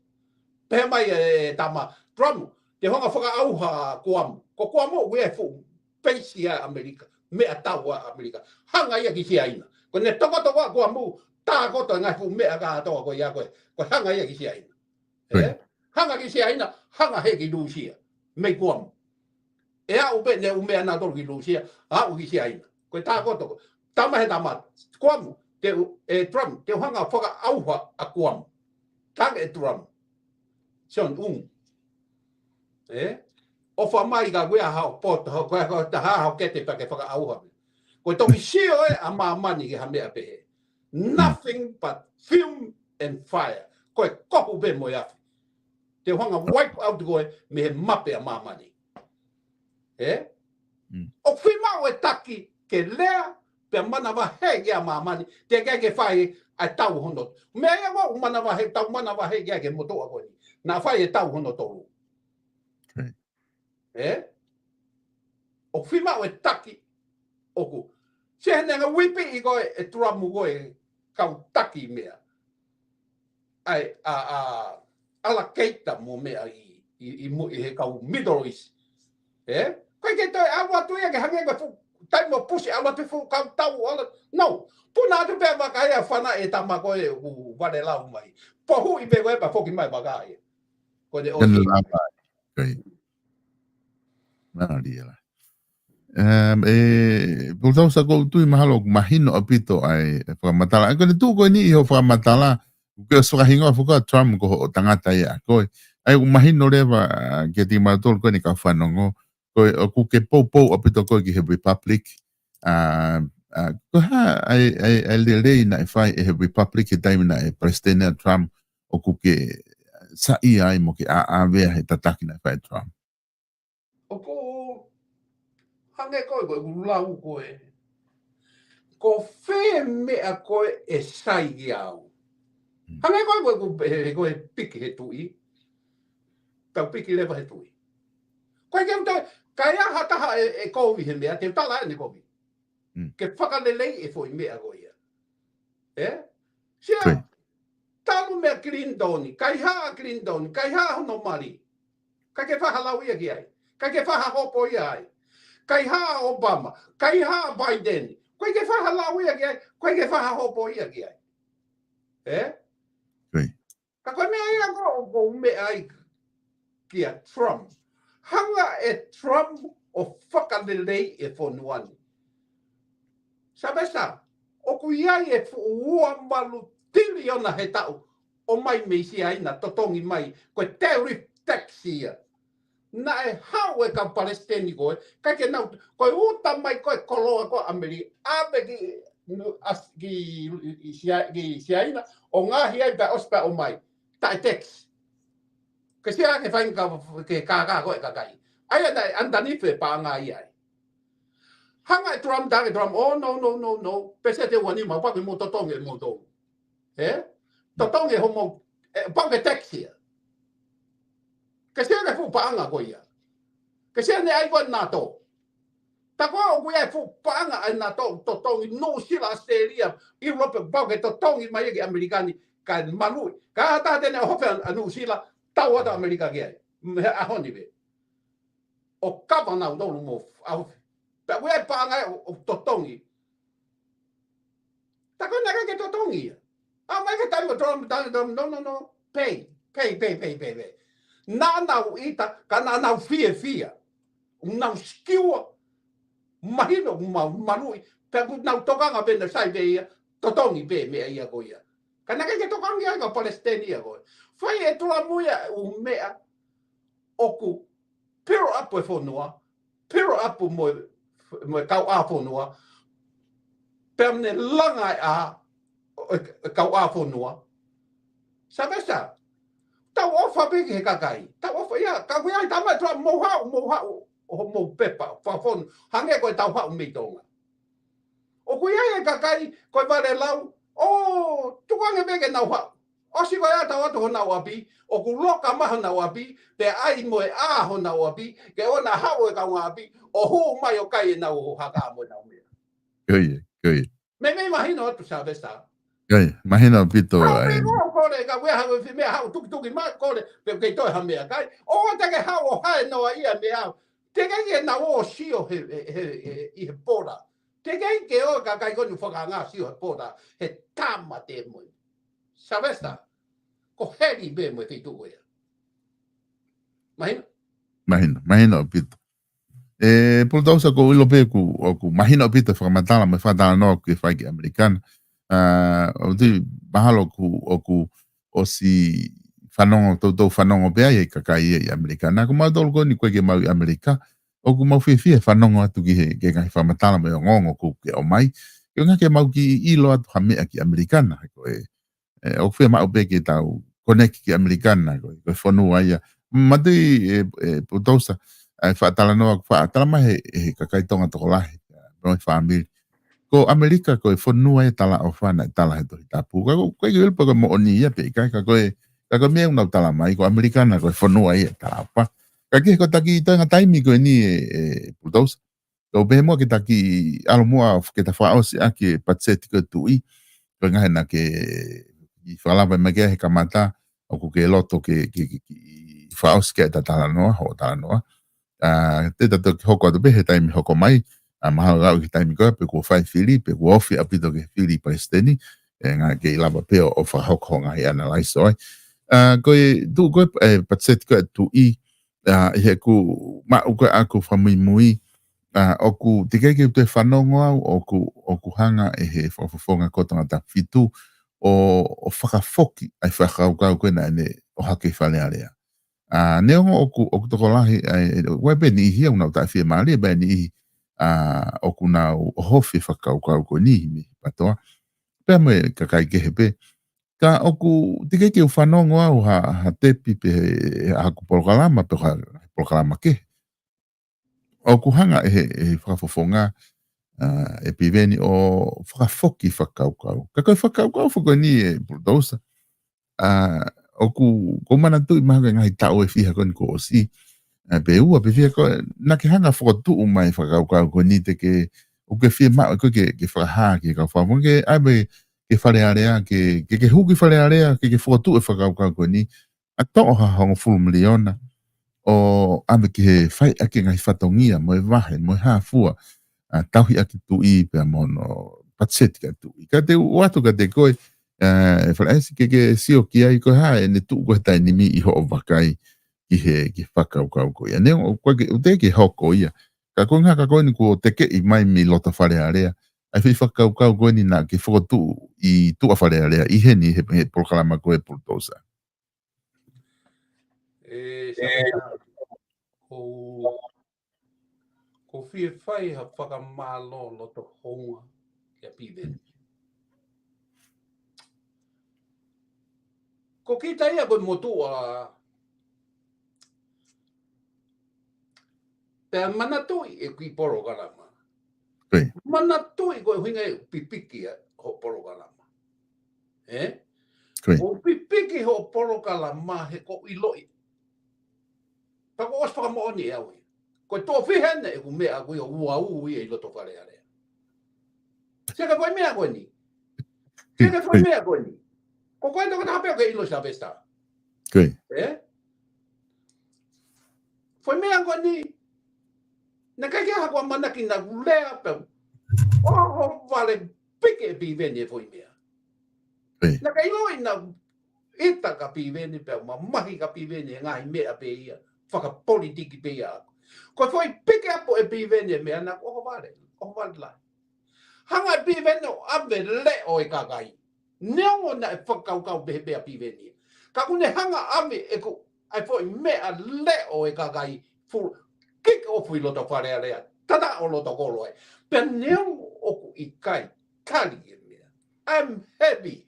Pehe mai tama Trump, te honga whakaauha Guam. Ko Guam o wea fu, peisi a Amerika, mea tau a Amerika. Hanga ia ki sia ina. Ko ne toko a Guam mu, tā koto ngai fu mea ka toa ko ia koe. Ko hanga ia ki sia ina. Hanga ki sia ina, hanga he ki Lucia. Me Guam. E a upe ne umea nā tolu ki Lucia, a u ki sia ina. Ko tā koto, tama he tama, Guam, Trump, te hanga whakaauha a Guam. Tanga e Trump. Sion o wha mai ka wea hao poto, koe ta hao kete pa ke whakaauha. Koe toki sio a mamani ki ha mea pehe. Nothing but film and fire. Koe kopu be mo iafi. Te hanga wipe out koe me he mape a mamani. O whimau e taki ke lea pe mana wa hege a mamani. Te keke whai a tau hono. Mea ia wau mana wa hege, tau mana wa hege ke motoa koe ni. Nā whai e tau hono tolu. O whimau e taki oku. Se henenga wipi i koe e turamu koe kau taki mea. Ai, ala keita mo mea i he kau Middle East. Koe ke toi awa tu ia ke hange koe taimo pusi awa tu fu kau tau ala. No, puna atu pēr wakai a whana e tama koe u wale lau mai. Pohu i pe koe pa whoki mai wakai. Koe de osi. Koe. Nā ria la. Pultau sa kou tui mahalo mahino apito ai whakamatala. Ai kone tū koe ni i ho whakamatala. Koe o whakahingoa whuka Trump ko o tangata ia. Koe, ai mahino rewa ke ti maratolu koe ni ka whanongo. Koe o kuke pou apito koe ki he Republic. Koe ha ai le rei na e whai e he Republic e taimi na e President Trump o kuke sa ia ai mo ke a vea he tataki na e whai Trump. O ko hange koe koe lau koe. Ko whē mea koe e sai ki au. Hange koe piki he tui. Tau piki lewa he tui. Koe ke utoi, kai aha taha e kovi he mea, te tala ane kovi. Ke whakalelei e fwoi mea koe ia. Sia, talu tamu me Clinton, kai ha Clinton, kai ha hono mari. Kai ke whahalau ia ki ai. Kai ke whahahopo ia ai. Kai ha Obama, kai ha Biden. Kai ke whahalau ia ki ai, kai ke whahahopo ia ki ai. Ka koe mea ia ko me ai kia Trump. Hanga e Trump o whakalelei e whonuani. Sabesa, o kuiai e ua malu tili ona he tau o mai meisi aina totongi mai koe tariff tax ia. Na e hau e ka Palestini koe, kai ke nau, koe uta mai koe koloa koe Ameri, abe ki siaina, o ngahi ai pa ospa o mai, ta e tax. Ke sia ke whain ke kākā koe kakai. Ai ana andanife pa ngā iai. Hanga e Trump, dake Trump, oh no. Pese te wani mau pake mo totonge mo tō. Totonge homo, pake tax ia. Ke sia ke fu paanga ko ia. Ke sia ne ai koe nā tō. Ta koe o kuia e fu paanga ai nā tō, totongi, no sila Australia, Europe, pake totongi mai eki Amerikani, ka manui. Ka hata tene o hope anu sila, tau ata Amerika ki ai. Ahoni be. O kapa nau tolu mo, ahofi. Pe kuia e paanga o totongi. Ta koe naka ke totongi ia. Mai ke taimo Trump, no. Pay. Nā nau ita, ka nā nau fia. Nau skiua. Mahino, manui. Pe nau tokanga pena sai be ia. Totongi be mea ia ko ia. Ka naka ke tokangi ai ka Palestini ia ko. Whai e tua muia u mea. Oku. Pero apu e whonua. Pero apu mo kau a whonua. Pemne langai a kau a whonua. Sabesa. Tau ofa beki he kakai. Tau ofa ia. Ka kuia i tamai tua mohau. Mo pepa. Whafon. Hange koe tau hau mitonga. O kuia e kakai. Koe vare lau. O tukange beke nau hau. Osi koe ata watu ho nau api. O ku loka maha nau api. Te ai moe a ho nau api. Ke ona hau e kaunga api. O huu mai o kai e nau ho haka mo nau mea. Koe. Me mahino atu sa vesta. Koe, mahino pito ai. Kore ka wea hau e mea hau tuki ma kore. Pe kei toi ha mea kai. O te ke hau o hae noa ia mea hau. Te kei e nau o sio he pora. Te kei ke o ka kai koni whaka ngā sio he pora. He tama te mui. Sa vesta. Ko heri be mo te tuko ia. Mahino pito. Por tausa ko ilo pe ku mahino pito whakamatala me whatala noa ku e whaiki Amerikana. O te mahalo ku o si whanongo, tautou whanongo pea i kakai i Amerikana. Ko mau tolu koni koe ke mau i Amerika. O ku mau whiwhia whanongo atu ki ke ngai whamatala me o ngongo ku ke o mai. Ke ngā ke mau ki ilo atu hamea ki Amerikana. O whia mau pe ke tau koneki ki Amerikana. Koe whanua ia. Matui por tausa. Whaatala noa, whaatala mai he kakai tonga toko lahi. Noi whaamiri. Ko Amerika koe whanua e tala o whana e tala he tohi tapu. Koe ki wilpa koe mo oni ia pe ikai. Ka mea unau tala mai. Ko Amerikana koe whanua ia tala o wha. Ka ke ko taki toinga taimi koe ni por tausa. Ko behe mua ke taki alo mua ke ta whaosi aki e patseti koe tui. Koe ngahe na ke i whalawa mai kia he kamata. O ke loto ke whaosi ke ta tala noa. Ho tala noa. Te tato ki hoko atu pehe taimi hoko mai, mahalo rau ki taimi koe, pe kua whai whiri, pe kua ofi apito ke whiri Palestini, ngā ke ilaba peo o whahoko ngā hi analyse oi. Koe patseti koe tu i, he ku mau koe aku whamui o ku te keike te whanongo au, o ku hanga e he whafonga kotanga ta whitu, o whakafoki ai whakaukau koe na ene o hake whalearea. Neongo oku toko lahi, wai pe ni ihi au nau tai whia maari, pe ni ihi oku nau hofi whakaukau ko ni mi patoa. Pea me kakai kehe pe. Ka oku tike ke whanongo au ha tepi pe haku polokalama, pe polokalama kehe. Oku hanga e whakafofonga e piveni o whakafoki whakaukau. Ka koe whakaukau whako ni e pultausa. Oku komana tui maha ngai tau e whiha koni ko osi. Pe ua pe whiha ko na ke hanga whakatuu mai whakaukau ko ni te ke o ke whiha mao ko ke whakaha ke ka whamu ke aibe ke wharearea, ke huki wharearea, ke whakatu e whakaukau koe ni, a toa ha hongo fulu miliona, o ame ki he whai ake ngai whatongia, mo e wahe, mo e hāfua, tauhi ake tu I pia mono, patseti ka tu I. Ka te watu ka te koe, e whalaesi ke sio ki ai koe hae, ne tu koe tai nimi I ho o wakai, ki whakaukau koe. Ne o te ke hoko ia, ka koe ngā ka koe ni ko teke I mai mi lota wharearea, ai whi whakaukau koe ni nā ki whakatu I tua wharearea, I he ni he polokalama koe polotosa. Ko fie whai ha whakamālo loto honga kia pīwene. Ko ki taia koe motua pea manatui e kui poro kalama. Manatui koe huinga e pipiki ho poro kalama. O pipiki ho poro kalama he ko iloi. Pako os whakamooni e aui. Koe tō whihene e ku mea koe o uau I e loto wharearea. Seka koe mea koe ni. Seka koe mea koe ni. Ko koe tō kata hapea ke ilo sa vesta. Foi mea koe ni. Na kai kia hakua manaki na lea peu. O vale pike e pīwene e foi mea. Na kai loi na ita ka pīwene peu. Ma mahi ka pīwene ngai mea pe ia. Whakapolitiki pe ia. Ko foi pike apo e pīwene mea na oho vale lai. Hanga e pīwene o ave le o e kakai. Neongo na e whakaukau behe bea pīwene. Ka kune hanga ave e ku ai foi mea le o e kakai. Full kick off I loto wharearea. Tata o loto koloe. Pe neongo oku I kai. Kali e mea. I'm happy.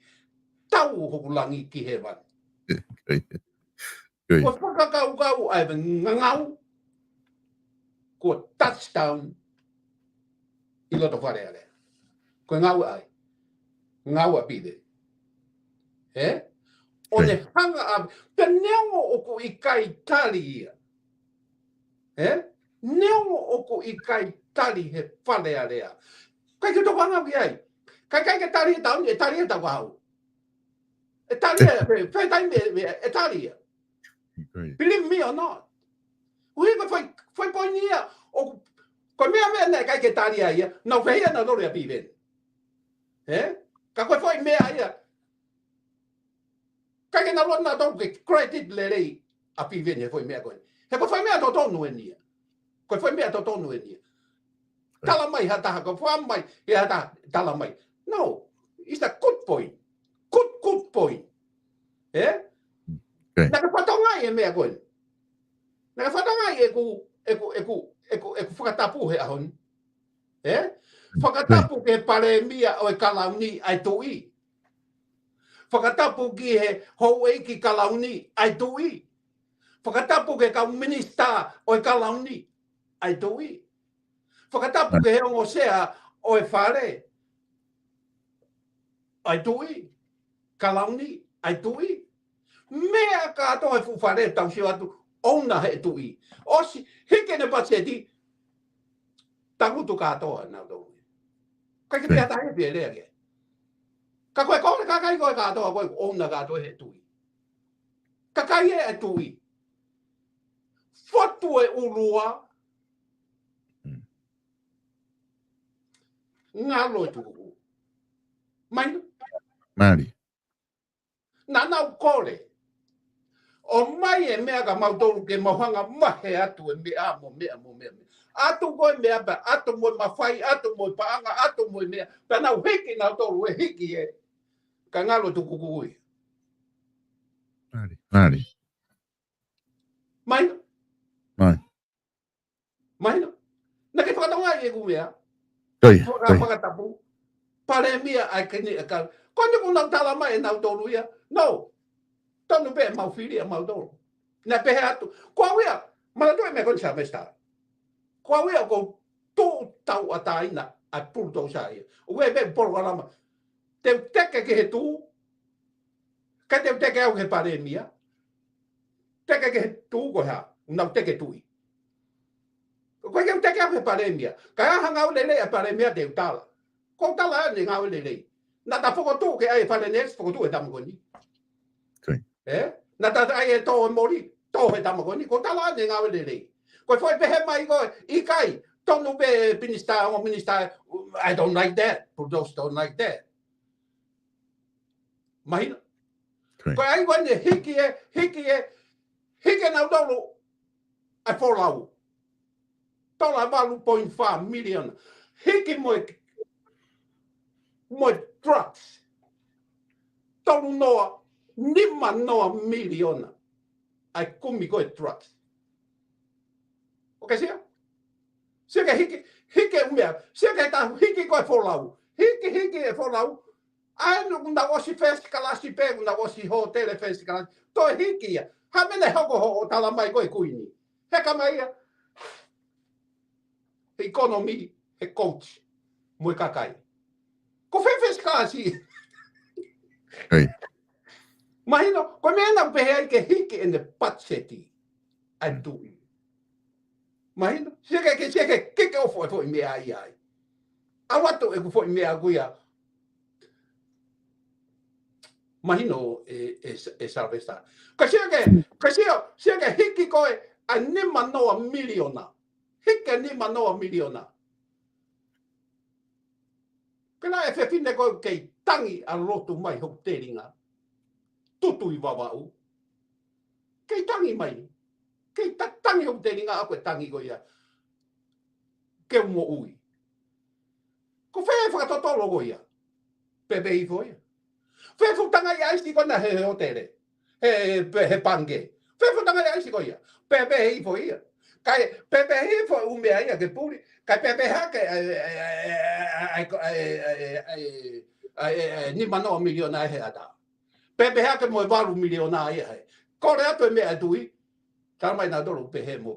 Tau hoku langi ki he wani. Ko whakakau ai ngangau. Ko touchdown I loto wharearea. Ko ngau ai. Ngau a pide. O ne hanga a pe neongo oku I kai tali ia. Neongo oku I kai tali he wharearea. Kai ke toko anga ki ai. Kai ke tali e tauni e tali e tau hau. E tali e whaitai me e tali ia. Believe me or not. Ui ko foi poinia o ko mea na kai ke tali ia. Na whea na dore a piven. Ka koe foi mea ia. Kai ke na rona tau ke credit le rei a piven he foi mea koe. He ko foi mea to tonu e nia. Ko foi mea to tonu e nia. Tala mai ha taha ko foi mai e ha taha tala mai. No, it's a good point. Good point. Na ka patonga e mea koe. Na ka patonga e ku whakatapu he ahon. Whakatapu ke pare mia o e kalauni ai tui. Whakatapu ki he hou ki kalauni ai tui. Whakatapu ke kau minista o e kalauni ai tui. Whakatapu ke he ongo sea o e whare ai tui. Kalauni ai tui. Mea ka atoa e fuwhare tau sio atu ona he tui. Osi hike ne paseti takutu ka atoa na tau. Kai ke pia tahe pia rea ke. Ka koe kore kakai koe ka atoa koe ona ka atoa he tui. Kakai e tui. Fotu e urua. Ngalo tuku. Mari. Nanau kore. O mai e mea ka mautoru ke mohanga mahe atu e mea mo mea. Atu koe mea pa, atu moi mawhai, atu moi paanga, atu moi mea. Pa nau hiki nau toru e hiki e. Ka ngalo tuku kukui. Mari. Maina. Na ke whakatonga e ku mea. Whakatapu. Pare mea ai kini e ka. Kono ko nau tala mai e nau toru ia. No. Tonu pe mau fili e mau toru. Na pehe atu. Kua wea. Mana tue me koni sa mesta. Kua wea ko tō tau ataina a pulto sa ia. Ue me poro alama. Te teke ke he tū. Ka te teke au he pare mea. Teke ke he tū ko ha. Nau teke tui. Koe ke teke au he pare mea. Ka aha ngau lele a pare mea te utala. Ko tala ane ngau lele. na ta fokotu ke ai palenes fokotu e tamagoni na ta ai to mori to he tamagoni ko tala ne nga le ko foi pe mai ko ikai tonu be minister I don't like that for those don't like that mahina ko ai wani hiki na dolo ai folau tola valu 0.5 million hiki mo drugs tolu noa nima noa miliona ai kumi ko drugs okay sia hiki umea sia ta hiki ko folau hiki e folau ai no kunda osi festival si pe kunda osi hotel festival to hiki ya ha mene hoko tala mai ko kuini heka mai economy e coach mo kakai ko fez kasi imagino ko mena pe que hiki en the patseti adu imagino chega que eu foi me ai awato e foi me aguia imagino e salvesta ko chega hiki ko anima no miliona hiki anima no miliona Kena e whewhine koe kei tangi a roto mai hok teringa. Tutu I wawau. Kei tangi mai. Kei tangi hok teringa a koe tangi koe ia. Ke umo ui. Ko whee whakatotolo koe ia. Pepe I koe ia. Whee whutanga I aisi koe na he hotere. He pange. Whee whutanga I aisi koe ia. Pepe I koe ia. Kai pepe I koe umea ia ke puri. Kai pepe hake ni mano miliona he ata. Pepe hake mo valu miliona he. Kore ato me atui. Tamai na dolo pehe mo.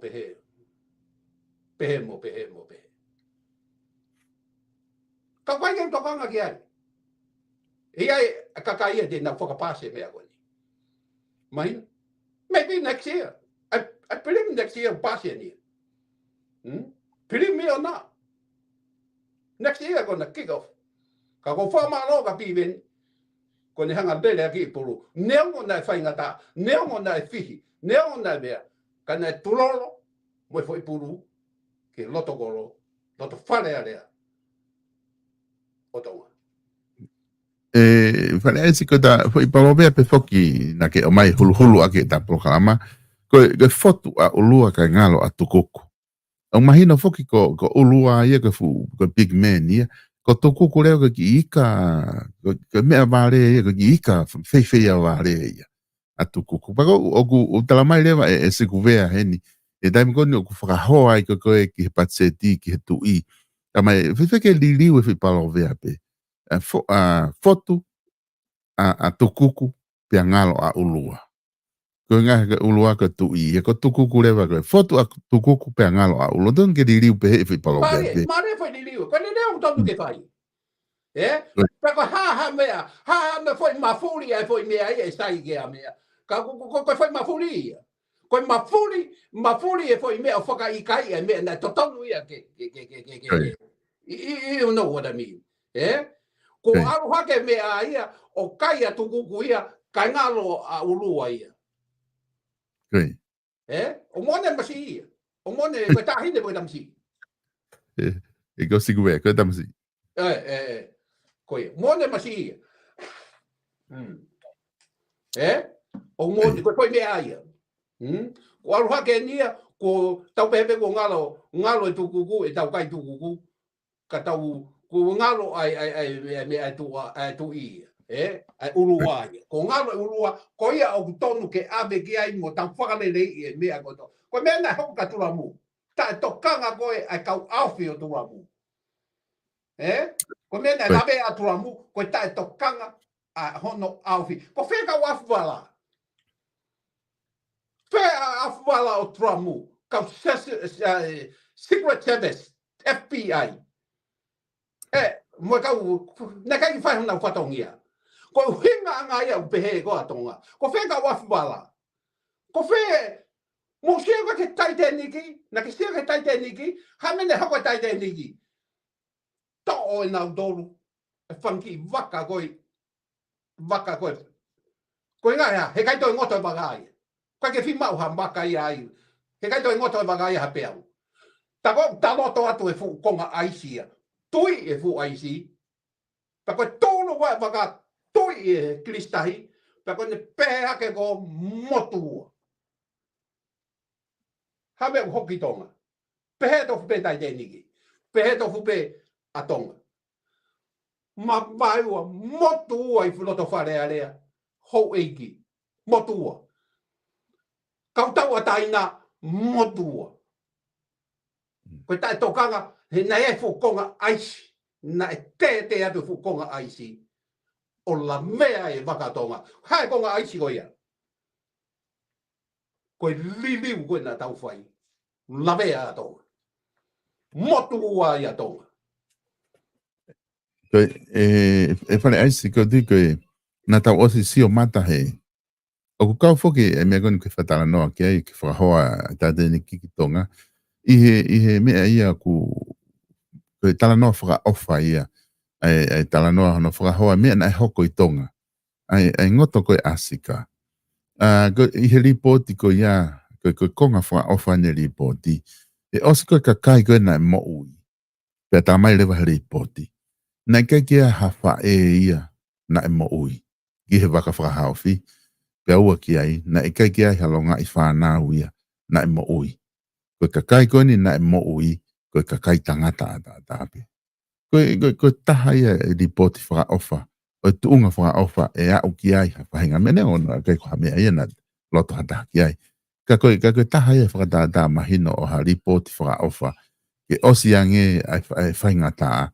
Ka vai ke tokanga ki ai. Ia kakai de na whakapase me agoni. Mai? Maybe next year. I believe next year pass ni. Believe me or not. Next year gonna kick off. Ka ko forma lo ka piven. Ko ni hanga bele ki pulu. Neo na faingata, neo na fihi, neo na bea. Ka na tulolo mo foi pulu. Ke loto golo, loto fale area. Otonga. Fale esi ko da foi palobea pe foki na ke o mai hulu ake ta programa. Ko foto a ulua ka ngalo a tukoko. O mahina foki ko ulua ia ko big man ia ko tukoko leo ko ika ko me vale ia ko ika fe vale ia a tukoko pa o tala mai leva se kuvea heni e dai ko no fa ho ai ko ki patseti ki tui tamai fe ke lili we fa palovea pe foto a tukoko pe ngalo a ulua ko nga ulua ko tui ko tukuku leva ko foto a tukuku pe ngalo a ulo don ke diriu pe e palo pe mare foi diriu ko ne não todo que fai pa ko ha me foi mafuri ai foi me ai sai que a me ko foi mafuri ko mafuri e foi me o foca I kai e me na totonu ia ke you know what I mean ko alu hake me ai o kai a tukuku ia kai ngalo a ulua ia o mone masi o mone ko ta hinde ko tamsi e go sigue ko tamsi ko mone masi o mone ko foi me ai ko alu hake nia ko tau pepe ko ngalo tukuku e tau kai tukuku ka tau ko ngalo ai me tu I ai ulua ko ngalo ulua ko ia o tonu ke ave ki ai mo tan whakalele I me agoto ko me na hoka tulamu ta tokanga ko ai kau aufi o tulamu ko me na lave a tulamu ko ta tokanga a hono aufi ko feka wafwala o tulamu ka secret service FBI mo kau na kai fai na fatongia ko hinga nga ia pehe ko atonga ko feka wafbala ko fe mo sia ke Titanic na ke sia ke Titanic ha mene ha ko Titanic to o na dolu Funky waka koe koe ngai ha he kai toi ngoto bagai koe ke fi mau ha waka ai he kai toi ngoto bagai ha peo ta lo to atu e fu konga aisia tui e fu aisi pa koe tolo wa waka tui e kristahi pa koe ne peha ke ko motu ha me hoki tonga pehe to fu pe tai denigi pehe to fu pe atonga ma vai o motu ai fu loto fare area ho eiki motu kau tau ataina motu ko tai tokanga he na e fu konga aisi na te atu fu konga aisi o la mea e wakatonga hai konga aisi ko ia ko lili ko na tau fai la mea tonga motu ia tonga Ko e fale aisi ko di ko na tau osi si o mata he. O ku kau foki e mea goni ke whatala noa ki ai ke whakahoa ta deni kiki tonga. Ihe mea ia ku ko tala noa whaka ofa ia. Ai tala noa hono whakahoa mea na e hoko I tonga. Ai ngoto koe asika. Ihe ripoti ko ia ko konga whaka ofa ne ripoti. E osi koe ka kai koe na e mo ui. Pea ta mai lewa he ripoti. Na kai kia hawha ia na e mo ui. Ki he waka whakahao fi. Pea ua ki ai na e kai kia halonga I whanau ia na e mo ui. Koe ka kai koe ni na e mo ui. Koe ka kai tangata ata tape. Koe taha ia e ripoti whaka ofa. O tuunga whaka ofa e au ki ai whahinga mene ona kai koha mea ia na loto hata ki ai. Ka koe taha ia whakatata mahino o ha ripoti whaka ofa. Ke osi ange ai whahinga taa.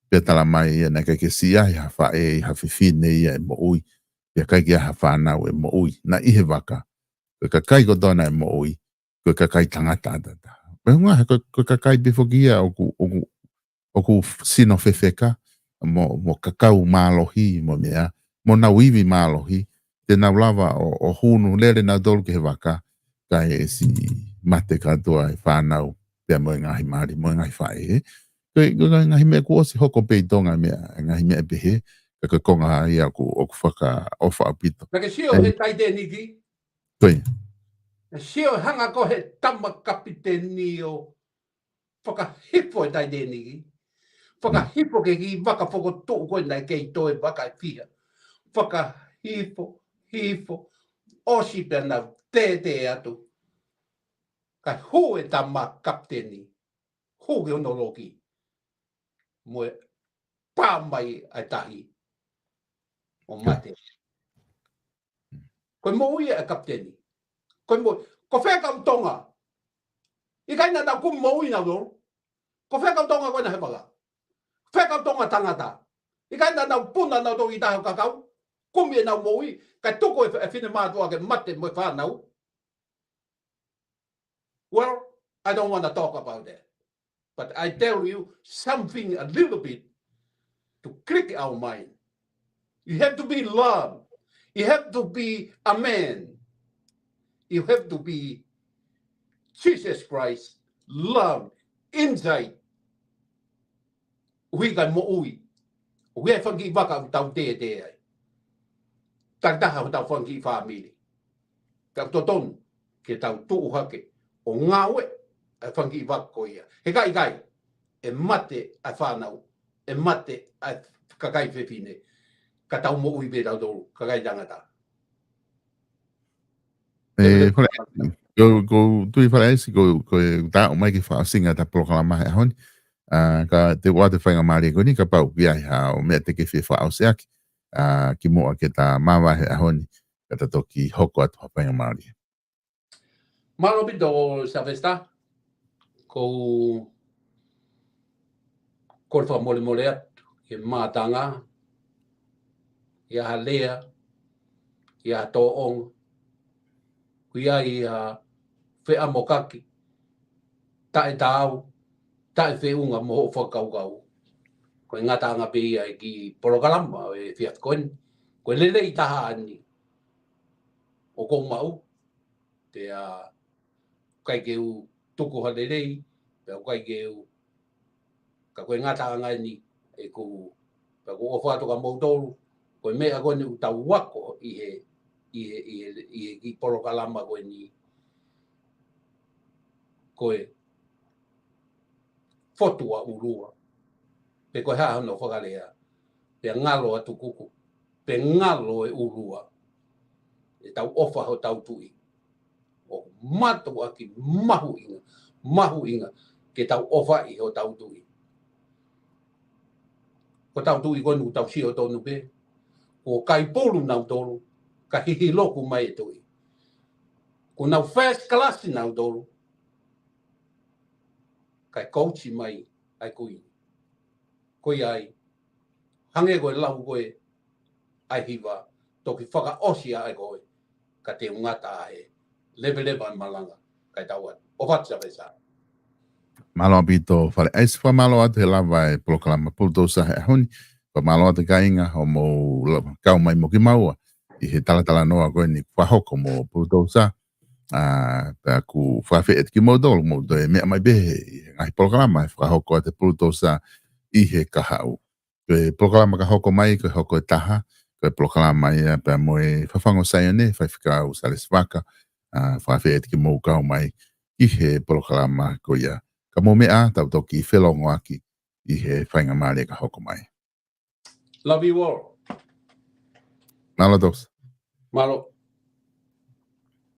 Pea tala mai ia na kai ke si ai hawha e hawhiwhine ia e mo ui. Pea kai kia hawhanau e mo ui. Na ihe waka. Koe ka kai kodona e mo ui. Koe ka kai tangata atata. Pea ngā koe ka kai bifoki ia oku sino whewheka. Mo kakau mālohi mo mea. Mo na wiwi mālohi. Te nau lava o hunu lere na dolu ke he waka. Kai e si mate katoa e whanau. Pea mo ngahi maari, mo ngahi whae. Koe ngahi mea ku osi hoko pei tonga mea. Ngahi mea behe. Ka konga ia ku oku whaka ofa apito. Nake sio he taide niki. Koe. Sio hanga ko he tama kapiteni o whakahifo e taide niki. Whakahifo ke ki waka whako tō koe nei kei toe waka e whia. Whakahifo. Osi pia nau te atu. Kai hu e tama kapiteni. Hu ke ono loki. Moe pāmai ai tahi. O mate. Koe mo ui e kapiteni. Koe mo, ko whekau tonga. I kaina tau kum mo ui na lor. Ko whekau tonga koe na he waka. Whekau tonga tangata. I kaina tau puna nau tau I taho kakau. Kumi e nau mo ui. Kai tuko e whine mātua ke mate mo whanau. Well, I don't want to talk about that. But I tell you something a little bit to click our mind. You have to be love. You have to be a man. You have to be Jesus Christ. Love inside. Ui kai mo ui. Ui e whanki waka u tau te ai. Taktaha u tau whanki whamiri. Tau toton ke tau tuu hake. O ngā ue e whanki waka ko ia. He kai. E mate ai whanau. E mate ai kakai whewhine. Ka tau mo ui be tau tōru. Kakai tangata. Ko tui whare esi ko tā o mai ki whaasinga ta proklama he honi. Ka te wate whainga maari ko ni ka pau ki ai ha o mea te ke whi whaau seaki. Ki moa ke tā mawa he honi. Ka ta toki hoko atu whainga maari. Malo bito sa festa. Ko wha mole atu. Ke mātanga. Ia ha lea. Ia ha tōong. Kuia I whea mokaki. Tae tāu. Tae wheunga moho whakaukau. Koe ngatanga pia I ki porokalama e whiat koen. Koe lele I taha ani. O kou mau. Te kai keu tuku ha lelei. Pea kai keu. Ka koe ngatanga ni. E ku pa ko fa to ka mo to ko me a ko ni ta wako i polo kalama ko ni ko fotua urua pe ko ha no fa galea pe ngalo atu kuku pe ngalo e urua e tau ofa ho tau tui o mato aki mahu inga ke tau ofa i ho tau tui ko tau tui ko nu tau si o tonu pe ko kai polu nau tolu ka hihi loku mai e tui ko nau first class nau tolu kai coach mai ai kui ko ai hange ko lau ko ai hiva toki whaka osia ai koe ka te ngata e level malanga kai tau o whatsa pesa malo pito fale ai se malo atu he lava e proclama pultosa he honi pa malo atu kainga o mo kau mai mo ki maua i he tala noa koe ni whahoko mo pultosa pa ku whawhi et ki mo dolo mo doe mea mai behe ngai proclama e whahoko ate pultosa i he kahau koe proclama ka hoko mai koe hoko e taha koe proclama ia pa mo e whawhango saione whawhikau sales waka whawhi et ki mo kau mai i he proclama koe ia ka mo mea tau toki whelongo aki i he whainga maare ka hoko mai. Love you all. Malo dos. Malo.